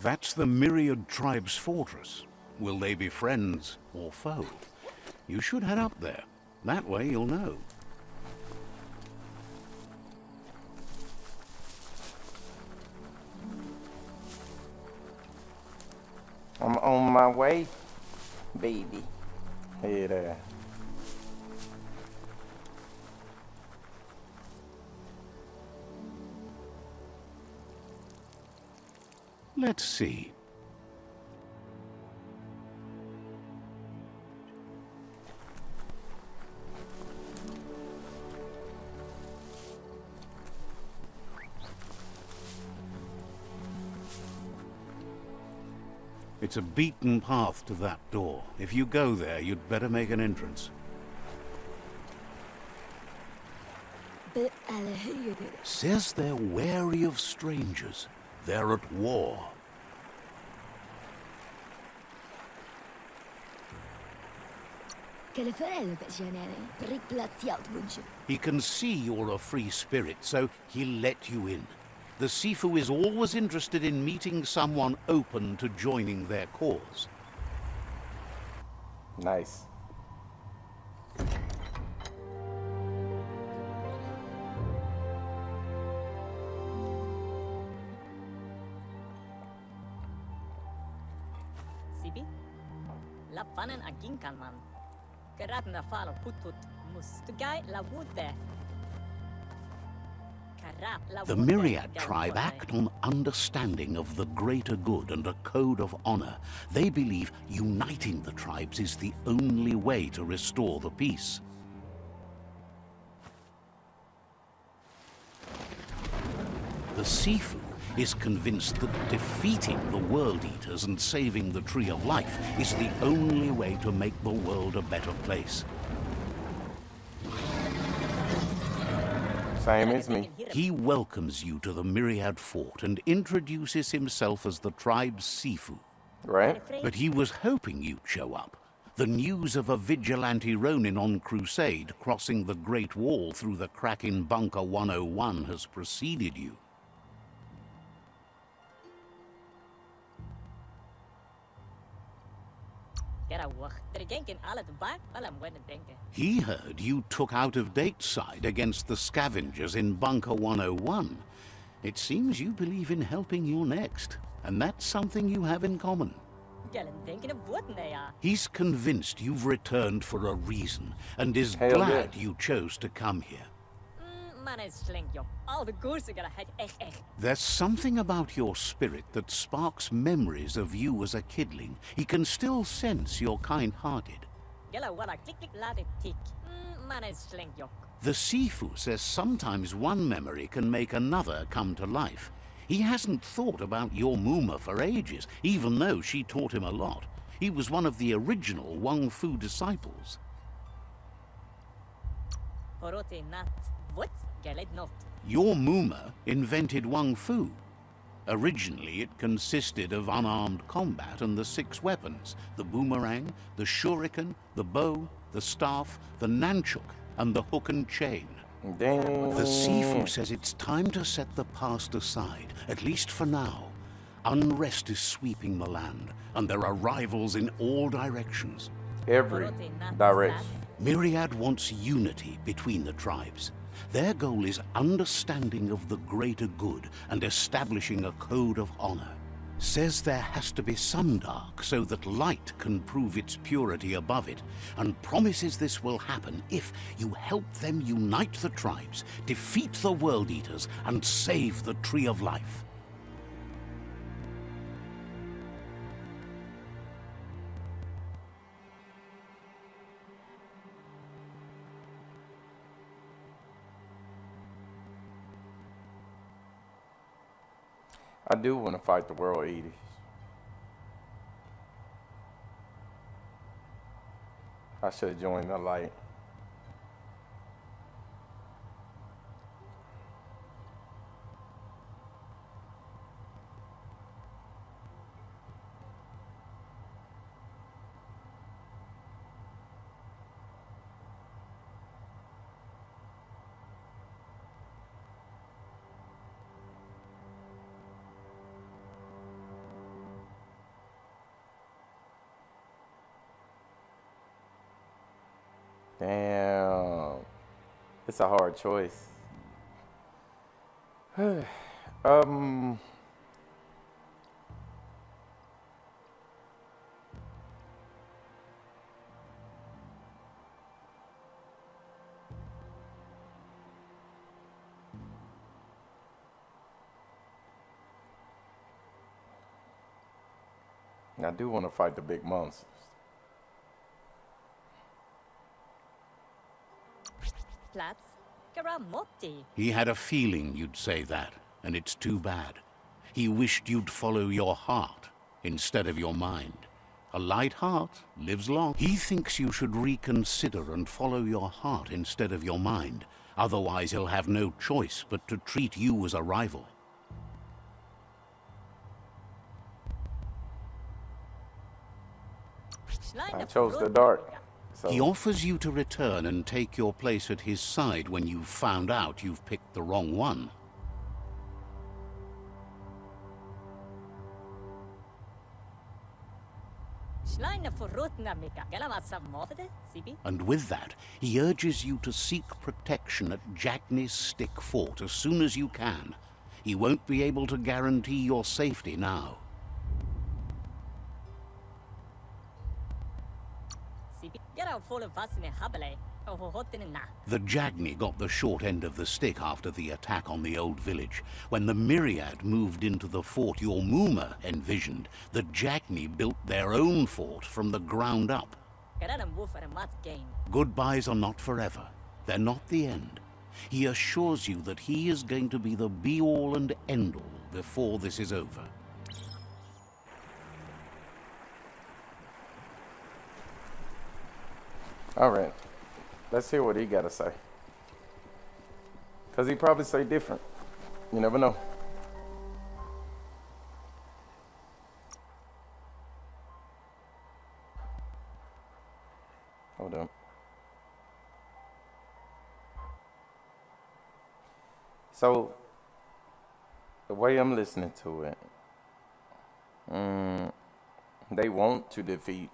That's the Myriad Tribe's fortress. Will they be friends or foe? You should head up there. That way you'll know. I'm on my way, baby. Hey there. Let's see. It's a beaten path to that door. If you go there, you'd better make an entrance. Says they're wary of strangers. They're at war. He can see you're a free spirit, so he'll let you in. The Sifu is always interested in meeting someone open to joining their cause. Nice. Sibi? Lapanen aginkan man. Geradna falo putut mus. Tugai la wute. The Myriad tribe act on understanding of the greater good and a code of honor. They believe uniting the tribes is the only way to restore the peace. The Sifu is convinced that defeating the World Eaters and saving the Tree of Life is the only way to make the world a better place. Same as me. He welcomes you to the Myriad Fort and introduces himself as the tribe's Sifu. Right? But he was hoping you'd show up. The news of a vigilante Ronin on crusade crossing the Great Wall through the crack in Bunker 101 has preceded you. He heard you took out-of-date side against the scavengers in Bunker 101. It seems you believe in helping your next, and that's something you have in common. He's convinced you've returned for a reason, and is glad you chose to come here. There's something about your spirit that sparks memories of you as a kidling. He can still sense you're kind-hearted. The Sifu says sometimes one memory can make another come to life. He hasn't thought about your Muma for ages, even though she taught him a lot. He was one of the original Wang Fu disciples. Your Muma invented Wang Fu. Originally, it consisted of unarmed combat and the 6 weapons: the boomerang, the shuriken, the bow, the staff, the nunchuk, and the hook and chain. Damn. The Sifu says it's time to set the past aside, at least for now. Unrest is sweeping the land, and there are rivals in all directions. Every direction. Myriad wants unity between the tribes. Their goal is understanding of the greater good and establishing a code of honor. Says there has to be some dark so that light can prove its purity above it, and promises this will happen if you help them unite the tribes, defeat the World Eaters, and save the Tree of Life. I do want to fight the World Eaters. I should have joined the light. Damn. It's a hard choice. I do want to fight the big monsters. Platz. Garamotti. He had a feeling you'd say that, and it's too bad. He wished you'd follow your heart instead of your mind. A light heart lives long. He thinks you should reconsider and follow your heart instead of your mind. Otherwise, he'll have no choice but to treat you as a rival. I chose the dark. So. He offers you to return and take your place at his side when you've found out you've picked the wrong one. And with that, he urges you to seek protection at Jackney's Stick Fort as soon as you can. He won't be able to guarantee your safety now. The Jagney got the short end of the stick after the attack on the old village. When the Myriad moved into the fort your Muma envisioned, the Jagney built their own fort from the ground up. Goodbyes are not forever. They're not the end. He assures you that he is going to be the be-all and end-all before this is over. All right, let's hear what he got to say. Because he probably say different. You never know. Hold on. So, the way I'm listening to it, they want to defeat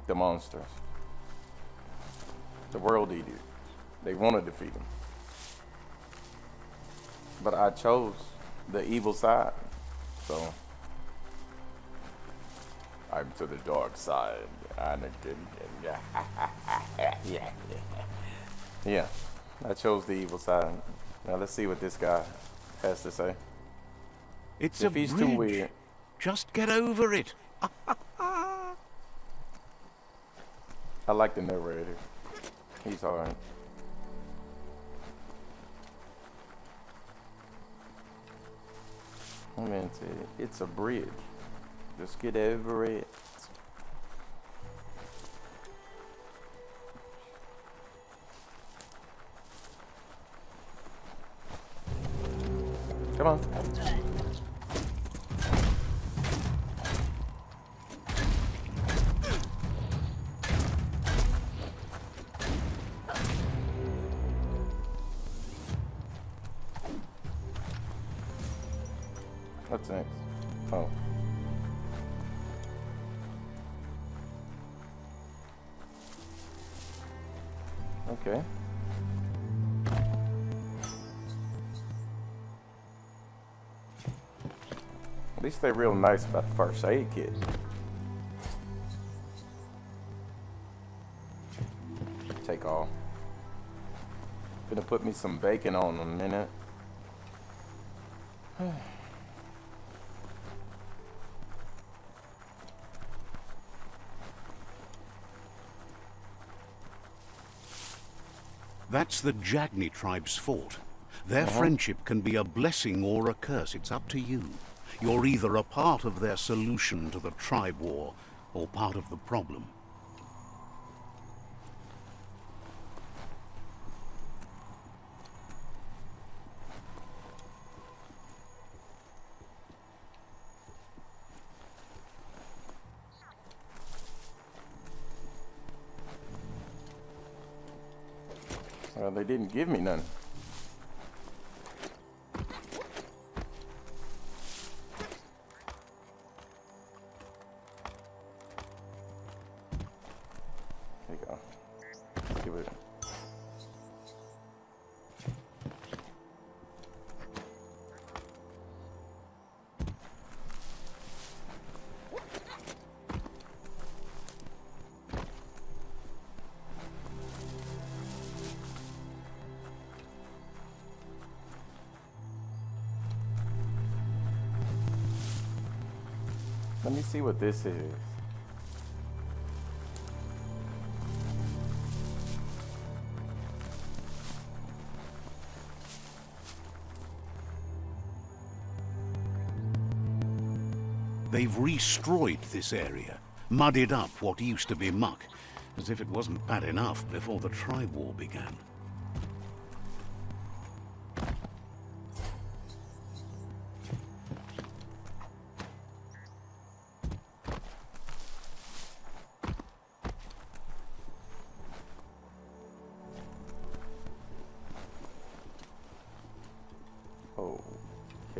the monsters. The World Eater. They want to defeat him. But I chose the evil side. So, I'm to the dark side. Anakin. Yeah. I chose the evil side. Now let's see what this guy has to say. It's if a he's bridge. too weird. Just get over it. I like the narrator. He's hard. I mean, it's a bridge. Just get over it. Come on. What's next? Oh. Okay. At least they're real nice about the first aid kit. Take all. Gonna put me some bacon on in a minute. That's the Jagney tribe's fort. Their friendship can be a blessing or a curse. It's up to you. You're either a part of their solution to the tribe war or part of the problem. Well, they didn't give me none. There you go. Let's see what Let me see what this is. They've destroyed this area, muddied up what used to be muck, as if it wasn't bad enough before the tribe war began.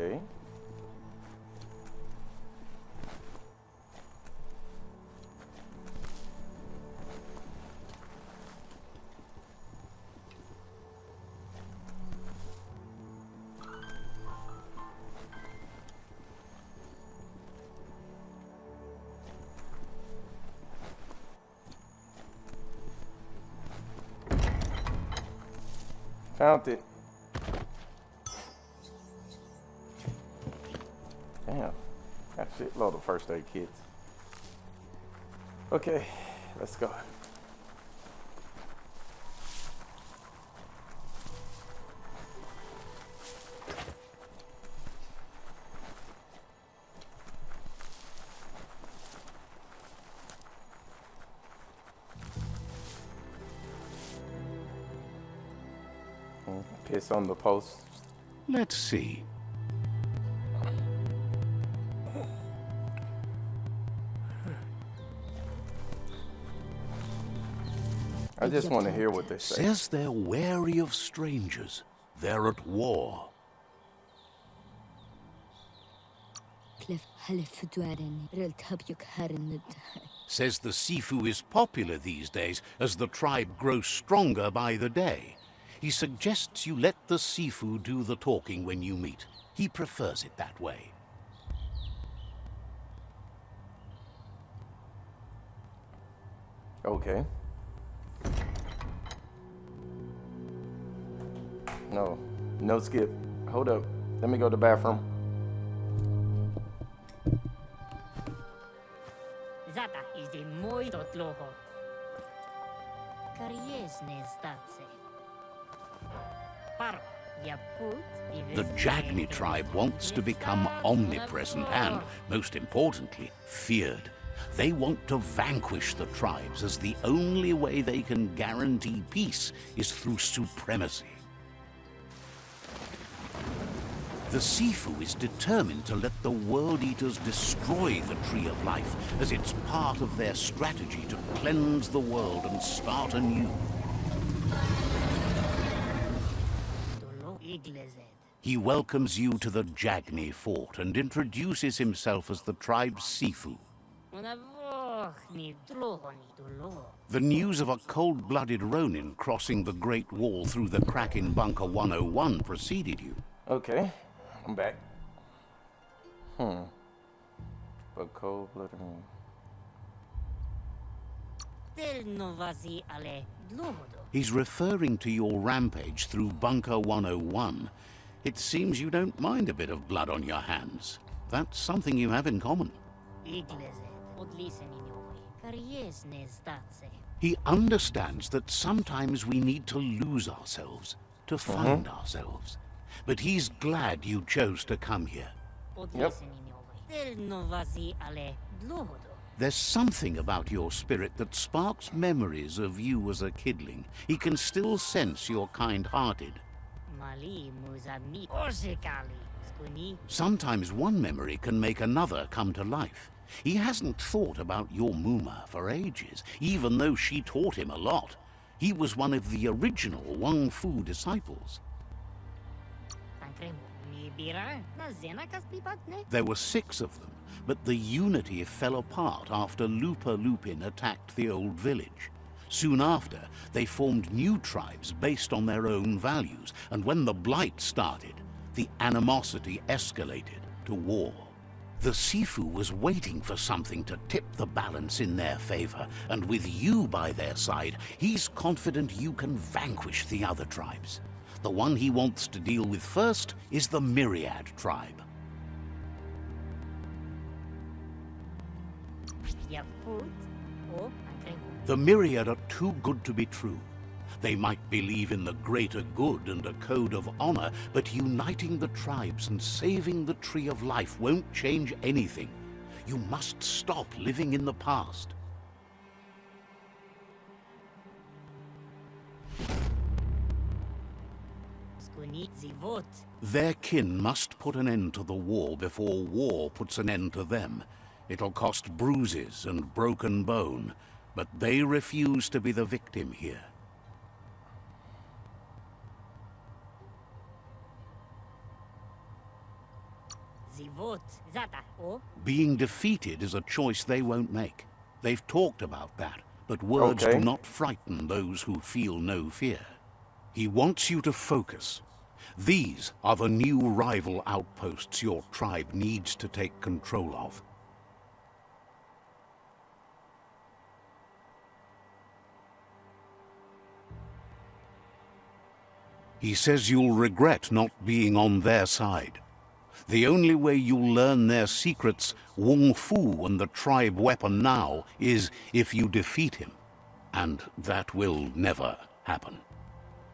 Okay. Found it. Damn. Got a shitload of first aid kits. Okay, let's go. Piss on the post. Let's see. I just want to hear what they say. Says they're wary of strangers. They're at war. Says the Sifu is popular these days as the tribe grows stronger by the day. He suggests you let the Sifu do the talking when you meet. He prefers it that way. Okay. No skip. Hold up. Let me go to the bathroom. Zata is the muito tloho. Kariesne statse. Paro, yaput. The Jagni tribe wants to become omnipresent and, most importantly, feared. They want to vanquish the tribes, as the only way they can guarantee peace is through supremacy. The Sifu is determined to let the World Eaters destroy the Tree of Life, as it's part of their strategy to cleanse the world and start anew. He welcomes you to the Jagni fort and introduces himself as the tribe's Sifu. The news of a cold-blooded Ronin crossing the Great Wall through the crack in Bunker 101 preceded you. Okay, I'm back. But cold-blooded. He's referring to your rampage through Bunker 101. It seems you don't mind a bit of blood on your hands. That's something you have in common. He understands that sometimes we need to lose ourselves, to find ourselves. But he's glad you chose to come here. Yep. There's something about your spirit that sparks memories of you as a kidling. He can still sense you're kind-hearted. Sometimes one memory can make another come to life. He hasn't thought about your Muma for ages, even though she taught him a lot. He was one of the original Wang Fu disciples. There were 6 of them, but the unity fell apart after Lupa Lupin attacked the old village. Soon after, they formed new tribes based on their own values, and when the Blight started, the animosity escalated to war. The Sifu was waiting for something to tip the balance in their favor, and with you by their side, he's confident you can vanquish the other tribes. The one he wants to deal with first is the Myriad tribe. Ja put. Oh, okay. The myriad are too good to be true. They might believe in the greater good and a code of honor, but uniting the tribes and saving the tree of life won't change anything. You must stop living in the past. Skunit the vote. Their kin must put an end to the war before war puts an end to them. It'll cost bruises and broken bone, but they refuse to be the victim here. The vote. Zata. Oh. Being defeated is a choice they won't make. They've talked about that, but words Okay. do not frighten those who feel no fear. He wants you to focus. These are the new rival outposts your tribe needs to take control of. He says you'll regret not being on their side. The only way you'll learn their secrets, Wung Fu and the tribe weapon now, is if you defeat him. And that will never happen.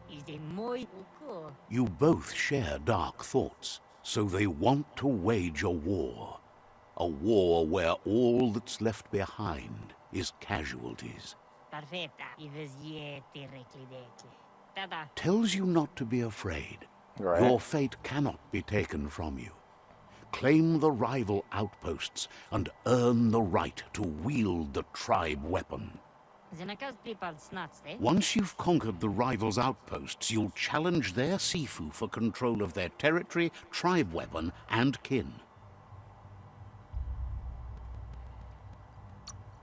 Is the moi uko. You both share dark thoughts, so they want to wage a war. A war where all that's left behind is casualties. Perfetta. Ives ye directly dekle. Tada. Tells you not to be afraid. Right. Your fate cannot be taken from you. Claim the rival outposts and earn the right to wield the tribe weapon. Zenakas people snats, eh? Once you've conquered the rivals' outposts, you'll challenge their Sifu for control of their territory, tribe weapon, and kin.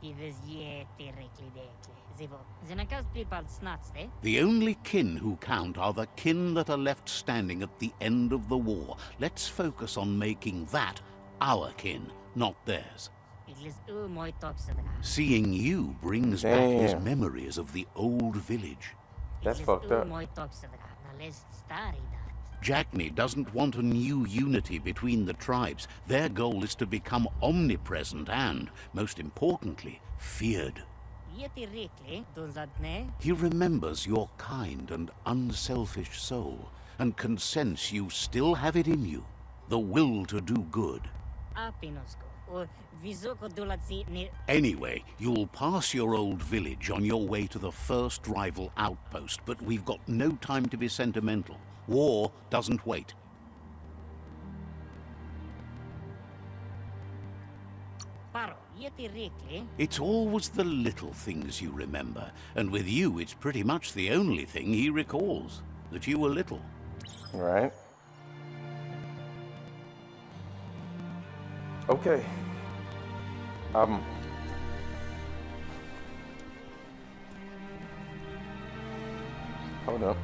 Ives ye directly dekle. Zivo. Zenakas people snats, eh? The only kin who count are the kin that are left standing at the end of the war. Let's focus on making that our kin, not theirs. Iglis moi toxidra. Seeing you brings back his memories of the old village. That's fucked up. Moi toxidra. Na list stari dat. Jackney doesn't want a new unity between the tribes. Their goal is to become omnipresent and, most importantly, feared. Yeti rikli, dulzadne. He remembers your kind and unselfish soul, and can sense you still have it in you, the will to do good. Apinosko. O visoko dulatsi ni. Anyway, you'll pass your old village on your way to the first rival outpost, but we've got no time to be sentimental. War doesn't wait. Paro. Yeti rikli. It's always the little things you remember, and with you it's pretty much the only thing he recalls, that you were little. Right. Okay. Hold up.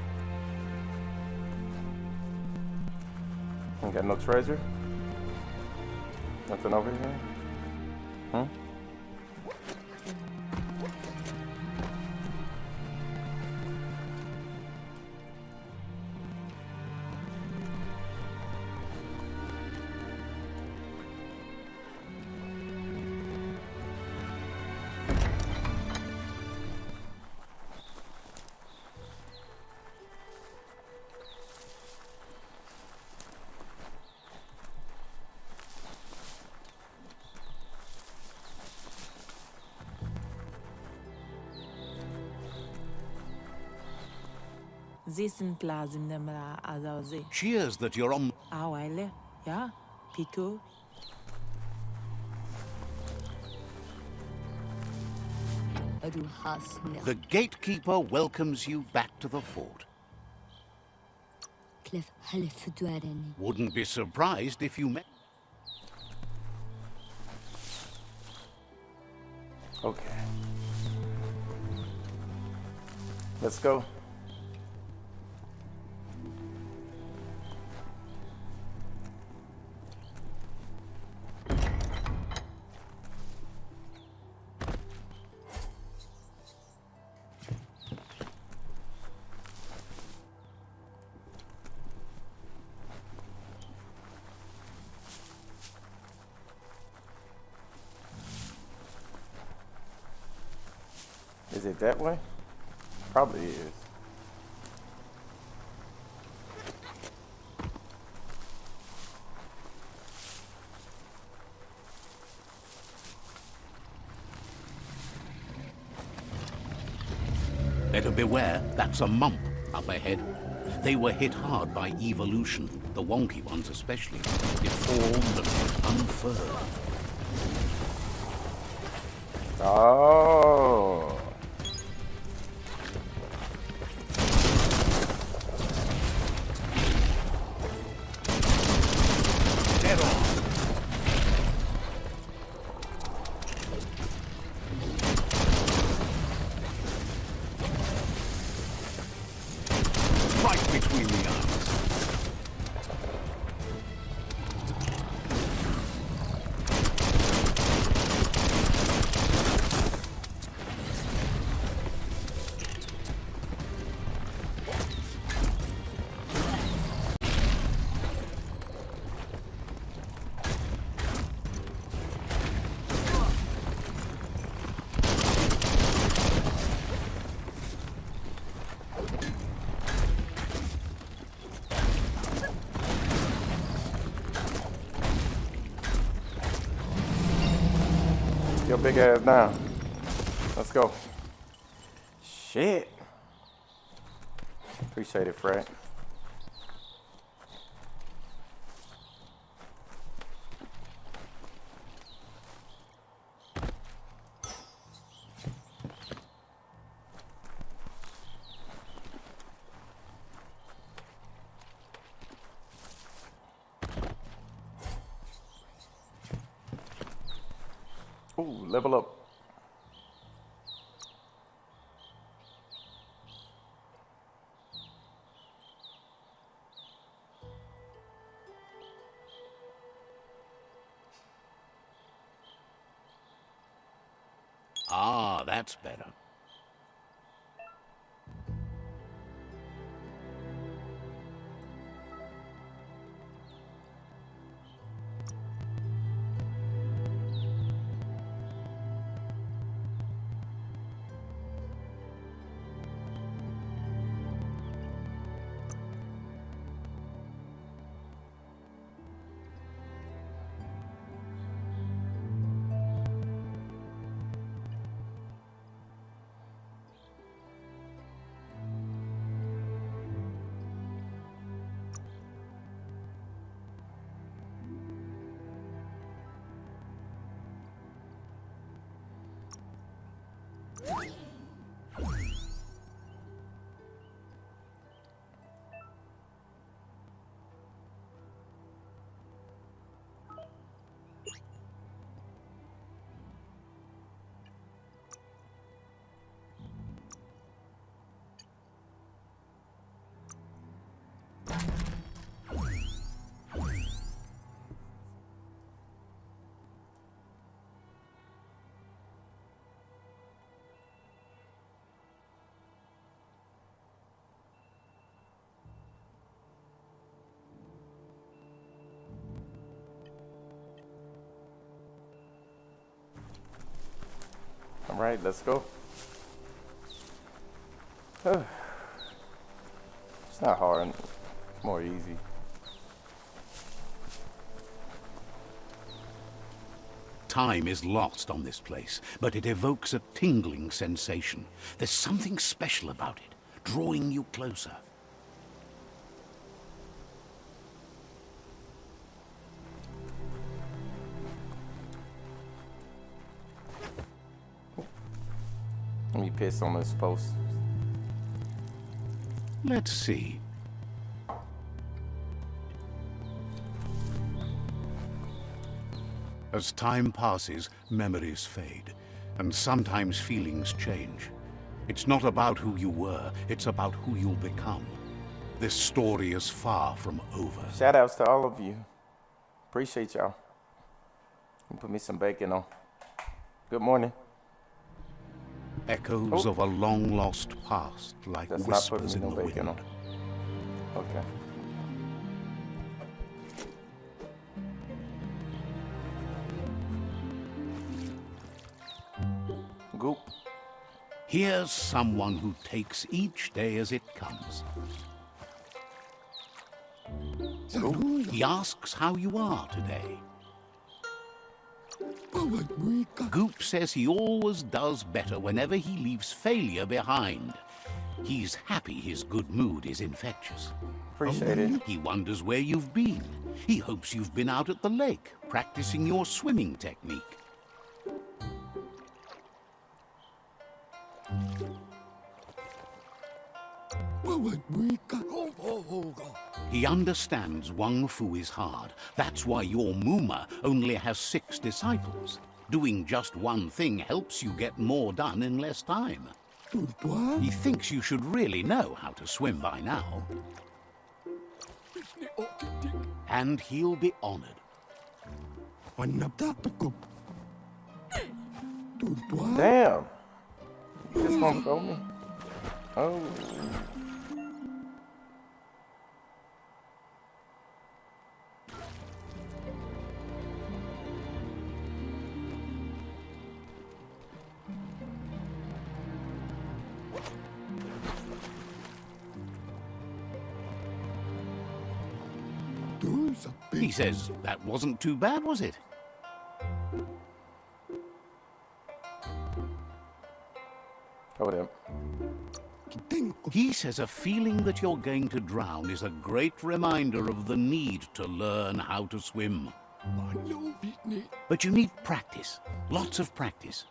Ain't got no treasure? Nothing over here? Huh? Zisen plazim nemra azaze. Cheers that you're on. Awile, ja, Pico. The gatekeeper welcomes you back to the fort. Wouldn't be surprised if you met. Okay. Let's go. Is it that way? Probably is. Better beware, that's a mump up ahead. They were hit hard by evolution, the wonky ones especially, deformed and unfurled. Oh. Dead on. Right between the eyes. Your big ass down. Let's go. Shit. Appreciate it, Fred. Ooh, level up. Ah, that's better. All right, let's go. It's not hard. It's more easy. Time is lost on this place, but it evokes a tingling sensation. There's something special about it, drawing you closer. Let me piss on this post. Let's see. As time passes, memories fade, and sometimes feelings change. It's not about who you were, it's about who you'll become. This story is far from over. Shout outs to all of you. Appreciate y'all. Put me some bacon on. Good morning. Echoes of a long-lost past, like That's not whispers putting in me the no bacon wind. on. Okay. Goop. Here's someone who takes each day as it comes. He asks how you are today. Goop says he always does better whenever he leaves failure behind. He's happy his good mood is infectious. Appreciate it. He wonders where you've been. He hopes you've been out at the lake, practicing your swimming technique. He understands Wang Fu is hard. That's why your Muma only has 6 disciples. Doing just one thing helps you get more done in less time. He thinks you should really know how to swim by now. And he'll be honored. Damn. You just gonna throw me? Oh. He says, that wasn't too bad, was it? Hold him. He says a feeling that you're going to drown is a great reminder of the need to learn how to swim. But you need practice, lots of practice.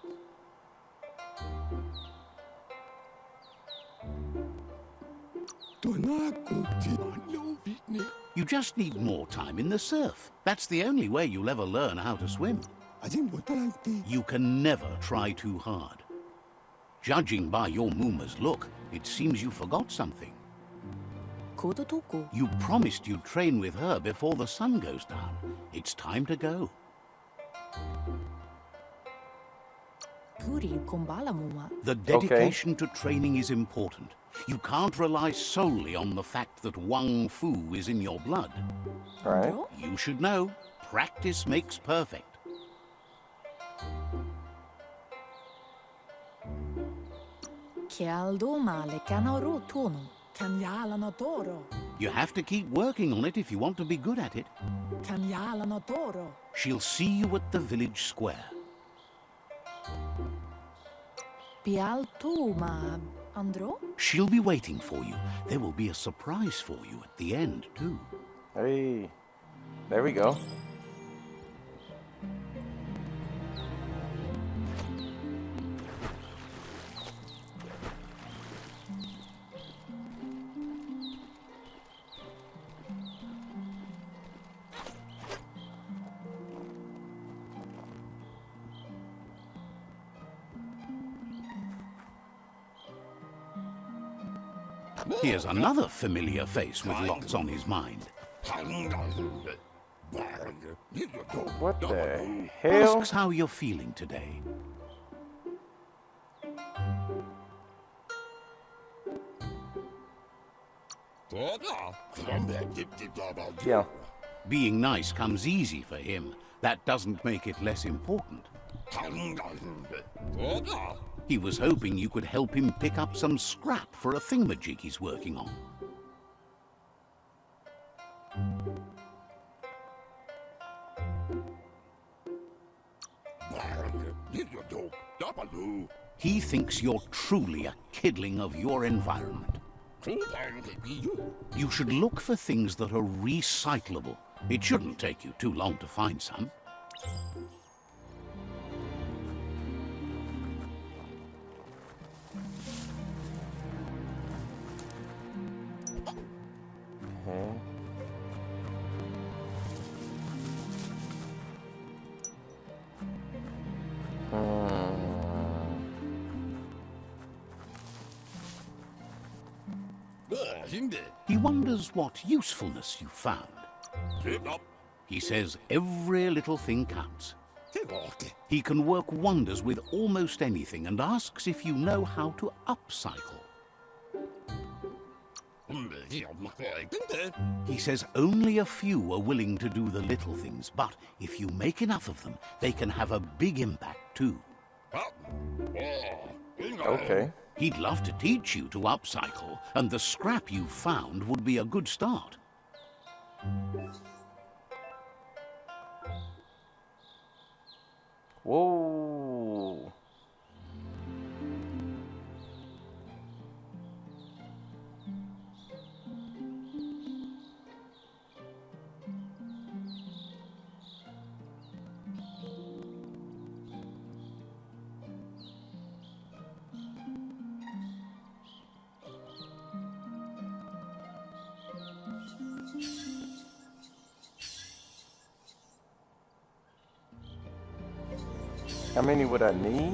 You just need more time in the surf. That's the only way you'll ever learn how to swim. You can never try too hard. Judging by your Muma's look, it seems you forgot something. You promised you'd train with her before the sun goes down. It's time to go. The dedication to training is important. You can't rely solely on the fact that Wang Fu is in your blood. Right. You should know, practice makes perfect. You have to keep working on it if you want to be good at it. She'll see you at the village square. She'll be waiting for you. There will be a surprise for you at the end, too. Hey, there we go. Here's another familiar face with lots on his mind. What the hell? Asks how you're feeling today. Yeah. Being nice comes easy for him. That doesn't make it less important. He was hoping you could help him pick up some scrap for a thingamajig he's working on. He thinks you're truly a kidling of your environment. You should look for things that are recyclable. It shouldn't take you too long to find some. Okay. He wonders what usefulness you found. He says every little thing counts. He can work wonders with almost anything and asks if you know how to upcycle. He says only a few are willing to do the little things, but if you make enough of them, they can have a big impact too. Okay. He'd love to teach you to upcycle, and the scrap you found would be a good start. Whoa. How many would I need?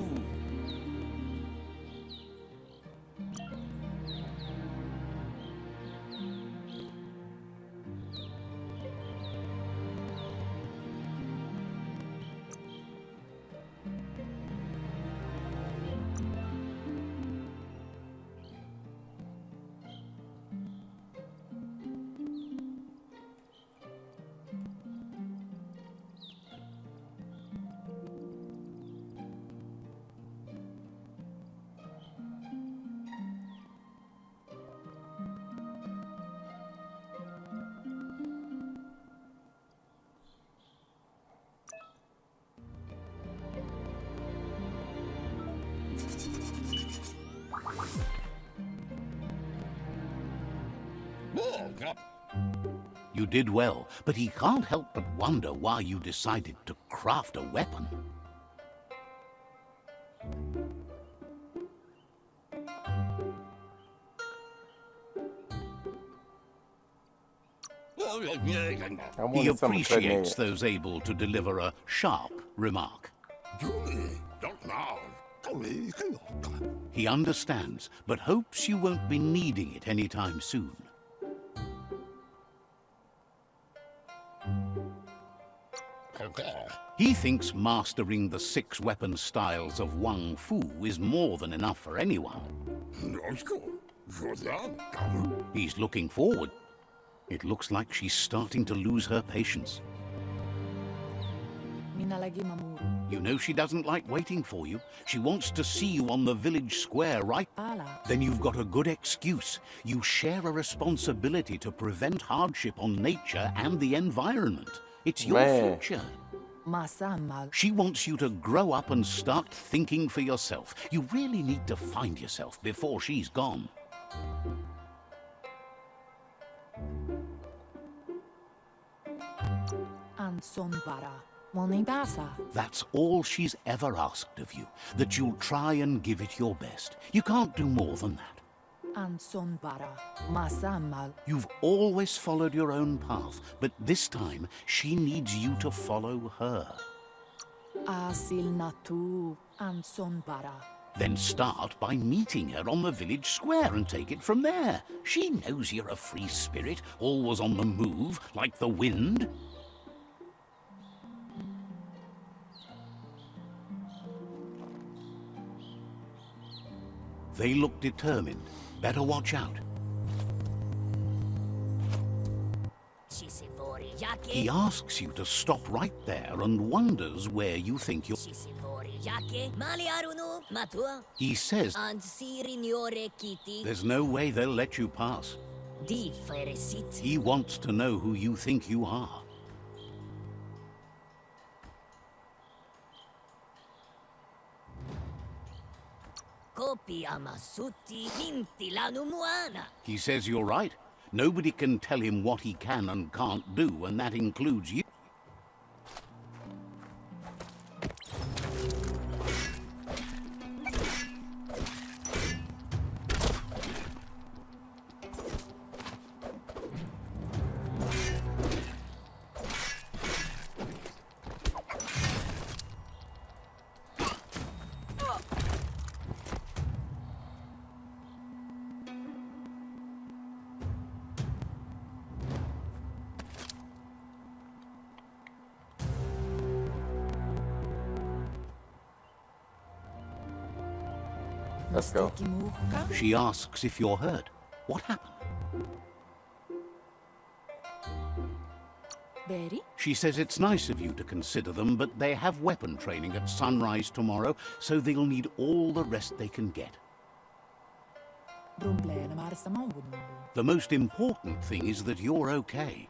You did well, but he can't help but wonder why you decided to craft a weapon. I He wanted some cutting appreciates edge. those able to deliver a sharp remark. He understands, but hopes you won't be needing it anytime soon. He thinks mastering the 6 weapon styles of Wang Fu is more than enough for anyone. He's looking forward. It looks like she's starting to lose her patience. Minalagi mamuru. You know she doesn't like waiting for you. She wants to see you on the village square, right? Ala. Then you've got a good excuse. You share a responsibility to prevent hardship on nature and the environment. It's your Man. future. Masamal. She wants you to grow up and start thinking for yourself. You really need to find yourself before she's gone. Ansonbara. Monidasa. That's all she's ever asked of you, that you'll try and give it your best. You can't do more than that. Ansonbara. Masamal. You've always followed your own path, but this time she needs you to follow her. Asil natu. Ansonbara. Then start by meeting her on the village square and take it from there. She knows you're a free spirit, always on the move, like the wind. They look determined. Better watch out. He asks you to stop right there and wonders where you think you're... He says there's no way they'll let you pass. He wants to know who you think you are. He says you're right. Nobody can tell him what he can and can't do, and that includes you. Let's go. She asks if you're hurt. What happened? Beri? She says it's nice of you to consider them, but they have weapon training at sunrise tomorrow, so they'll need all the rest they can get. Brumblene marsa maungunulu. The most important thing is that you're okay.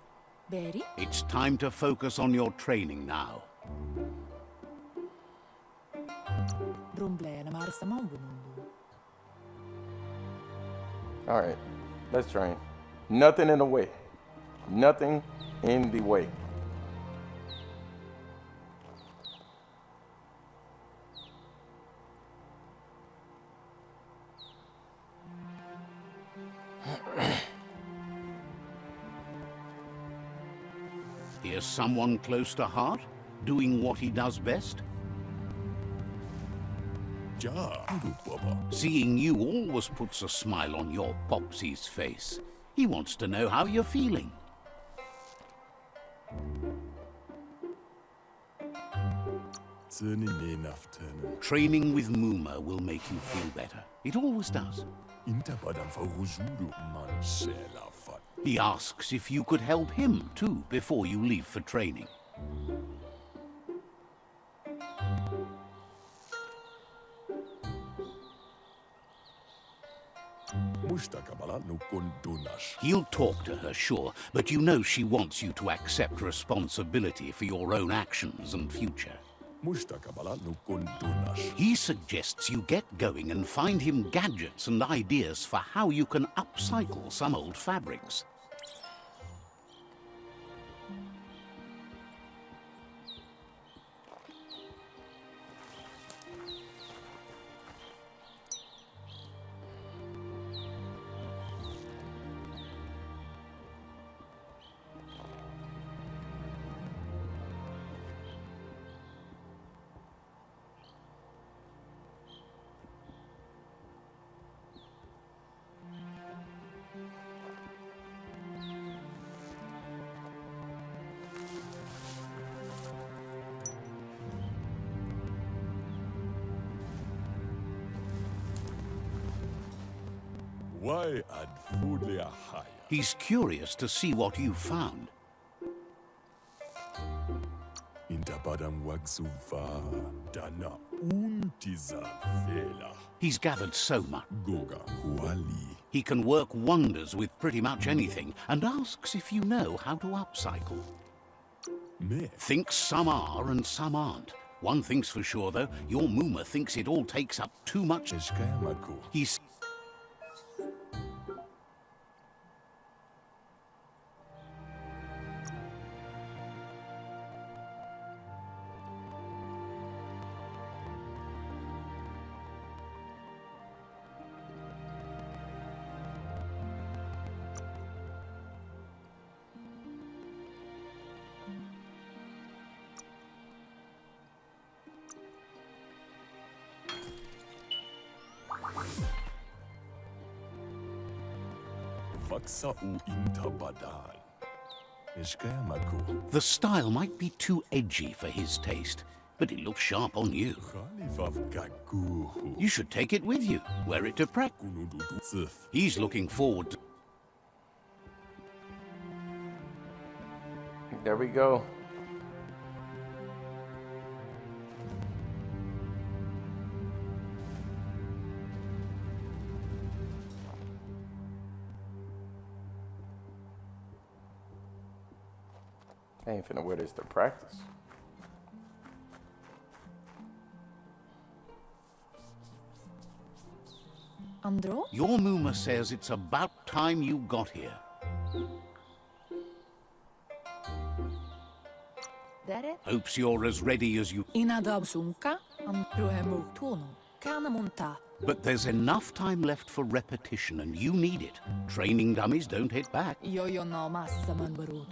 Beri? It's time to focus on your training now. Brumblene marsa maungunulu. All right, let's train. Nothing in the way. Nothing in the way. Here's someone close to heart, doing what he does best. Seeing you always puts a smile on your Popsy's face. He wants to know how you're feeling. Training with Muma will make you feel better. It always does. He asks if you could help him too before you leave for training. He'll talk to her, sure, but you know she wants you to accept responsibility for your own actions and future. He suggests you get going and find him gadgets and ideas for how you can upcycle some old fabrics. He's curious to see what you've found. He's gathered so much. He can work wonders with pretty much anything and asks if you know how to upcycle. Thinks some are and some aren't. One thing's for sure, though, your Muma thinks it all takes up too much. He's... The style might be too edgy for his taste, but it looks sharp on you. You should take it with you, wear it to practice. He's looking forward to... There we go. I ain't finna wear this to practice. Andro? Your Muma says it's about time you got here. Dere? Hopes you're as ready as you... Inadab sunka? Andro tono. Kana monta. But there's enough time left for repetition, and you need it. Training dummies don't hit back. Yo no massa man barud.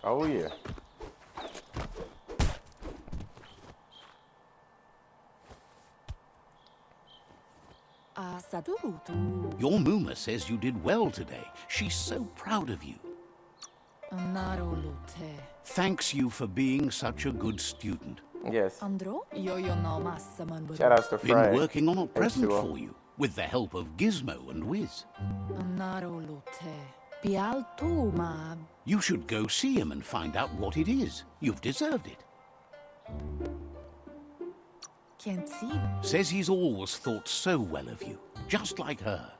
Oh yeah. Sadurutu. Your Muma says you did well today. She's so proud of you. Narolute. Thanks you for being such a good student. Yes. Andro? Yo no massa man. Shout outs to Been Frag. working on a present H2O. for you, with the help of Gizmo and Wiz. Narolute. Pialtuma. You should go see him and find out what it is. You've deserved it. Can't see. Says he's always thought so well of you, just like her.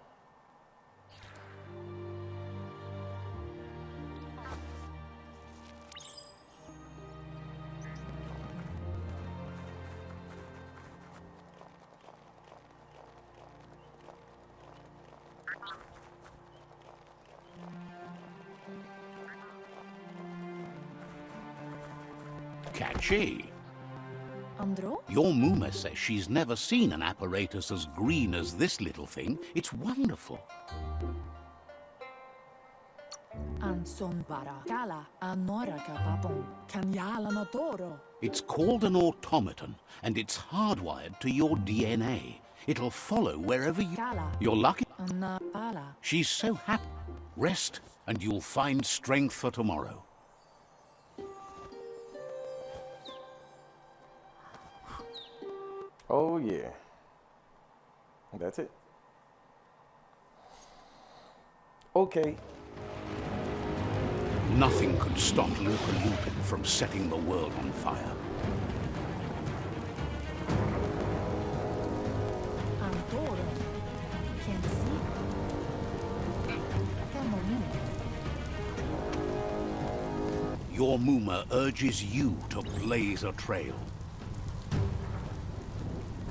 Catchy. Andro? Your Muma says she's never seen an apparatus as green as this little thing. It's wonderful. Anson bara. Kala. Anora kapapon. Kanyala notoro. It's called an automaton, and it's hardwired to your DNA. It'll follow wherever you... Kala. You're lucky. Anapala. She's so happy. Rest, and you'll find strength for tomorrow. Oh yeah. That's it. Okay. Nothing could stop Lupa Lupin from setting the world on fire. Antoro. Can't see. Camomile. Your Muma urges you to blaze a trail.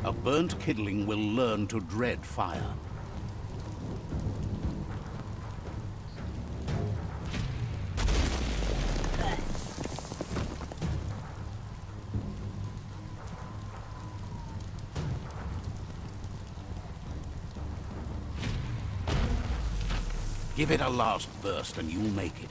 A burnt kidling will learn to dread fire. Give it a last burst and you'll make it.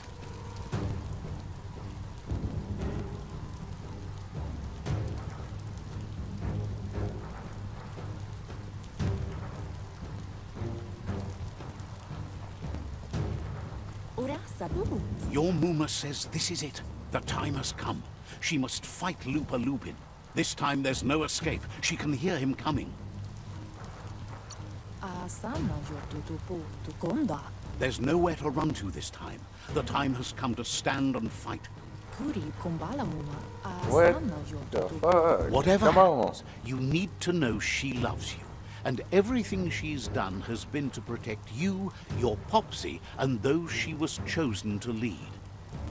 Ora Sadurut. Your Muma says this is it. The time has come. She must fight Lupa Lupin. This time there's no escape. She can hear him coming. Asana yotutupu tukonda. There's nowhere to run to this time. The time has come to stand and fight. Kuri kumbala muma. What Asana the yotutupu. fuck? Whatever Come on. happens, you need to know she loves you. And everything she's done has been to protect you, your Popsy, and those she was chosen to lead.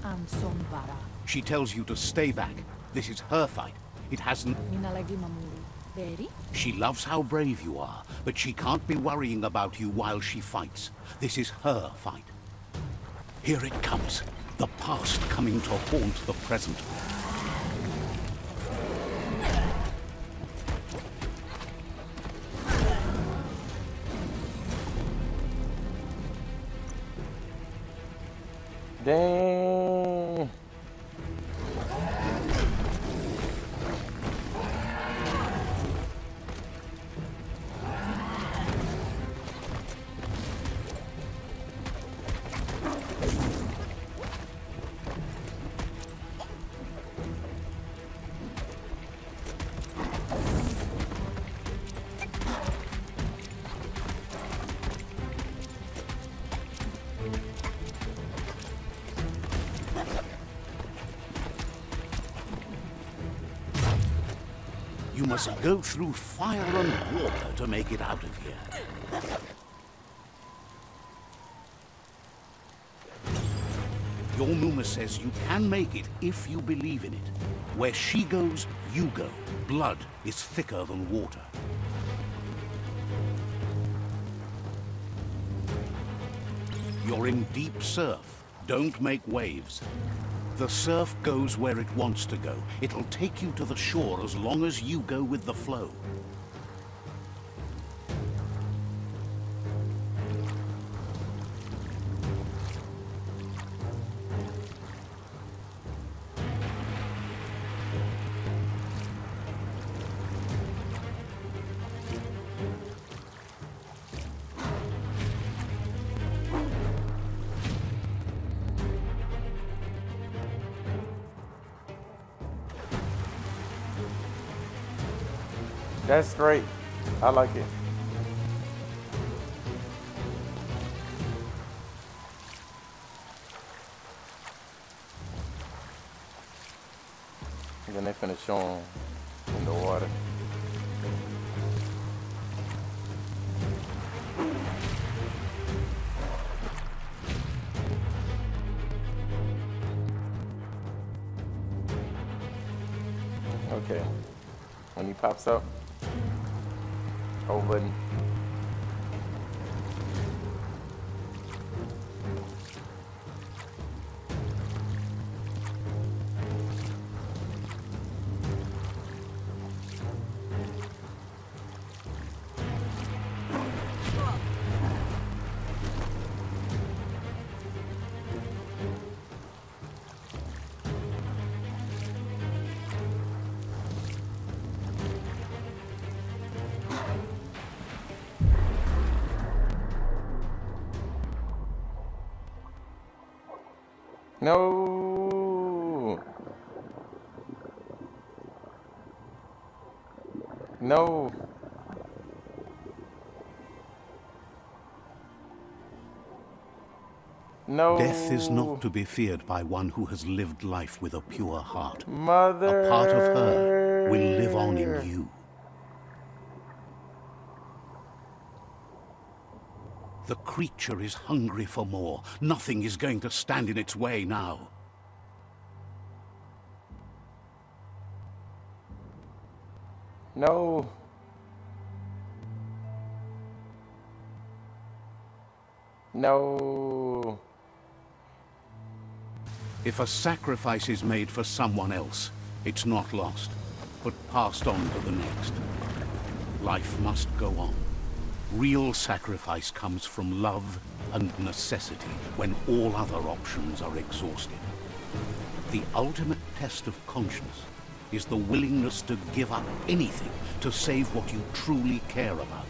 Anson bara. She tells you to stay back. This is her fight. It hasn't... Minalagi mamuru. Beri? She loves how brave you are, but she can't be worrying about you while she fights. This is her fight. Here it comes. The past coming to haunt the present. Dang. You must go through fire and water to make it out of here. Your Muma says you can make it if you believe in it. Where she goes, you go. Blood is thicker than water. You're in deep surf. Don't make waves. The surf goes where it wants to go. It'll take you to the shore as long as you go with the flow. That's great. I like it. And then they finna show him in the water. Okay. When he pops up, hold button. No. No. No. Death is not to be feared by one who has lived life with a pure heart. Mother. A part of her will live on in you. The creature is hungry for more. Nothing is going to stand in its way now. No. No. If a sacrifice is made for someone else, it's not lost, but passed on to the next. Life must go on. Real sacrifice comes from love and necessity when all other options are exhausted. The ultimate test of conscience is the willingness to give up anything to save what you truly care about.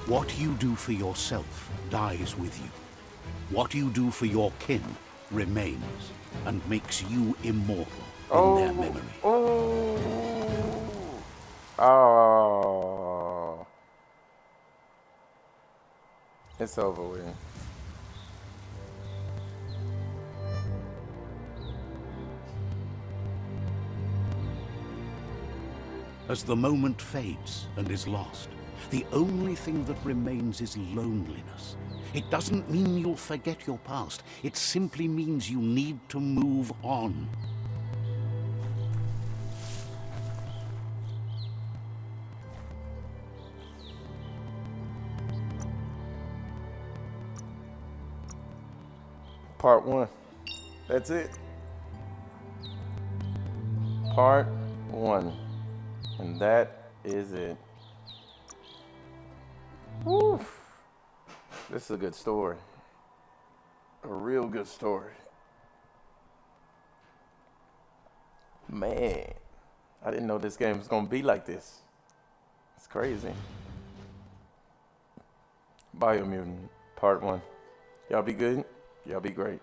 What you do for yourself dies with you. What you do for your kin remains and makes you immortal in their memory. Oh. It's over with. As the moment fades and is lost, the only thing that remains is loneliness. It doesn't mean you'll forget your past. It simply means you need to move on. Part 1. That's it. Part 1. And that is it. Woo. This is a good story. A real good story. Man, I didn't know this game was gonna be like this. It's crazy. Biomutant, Part 1. Y'all be good. Y'all be great.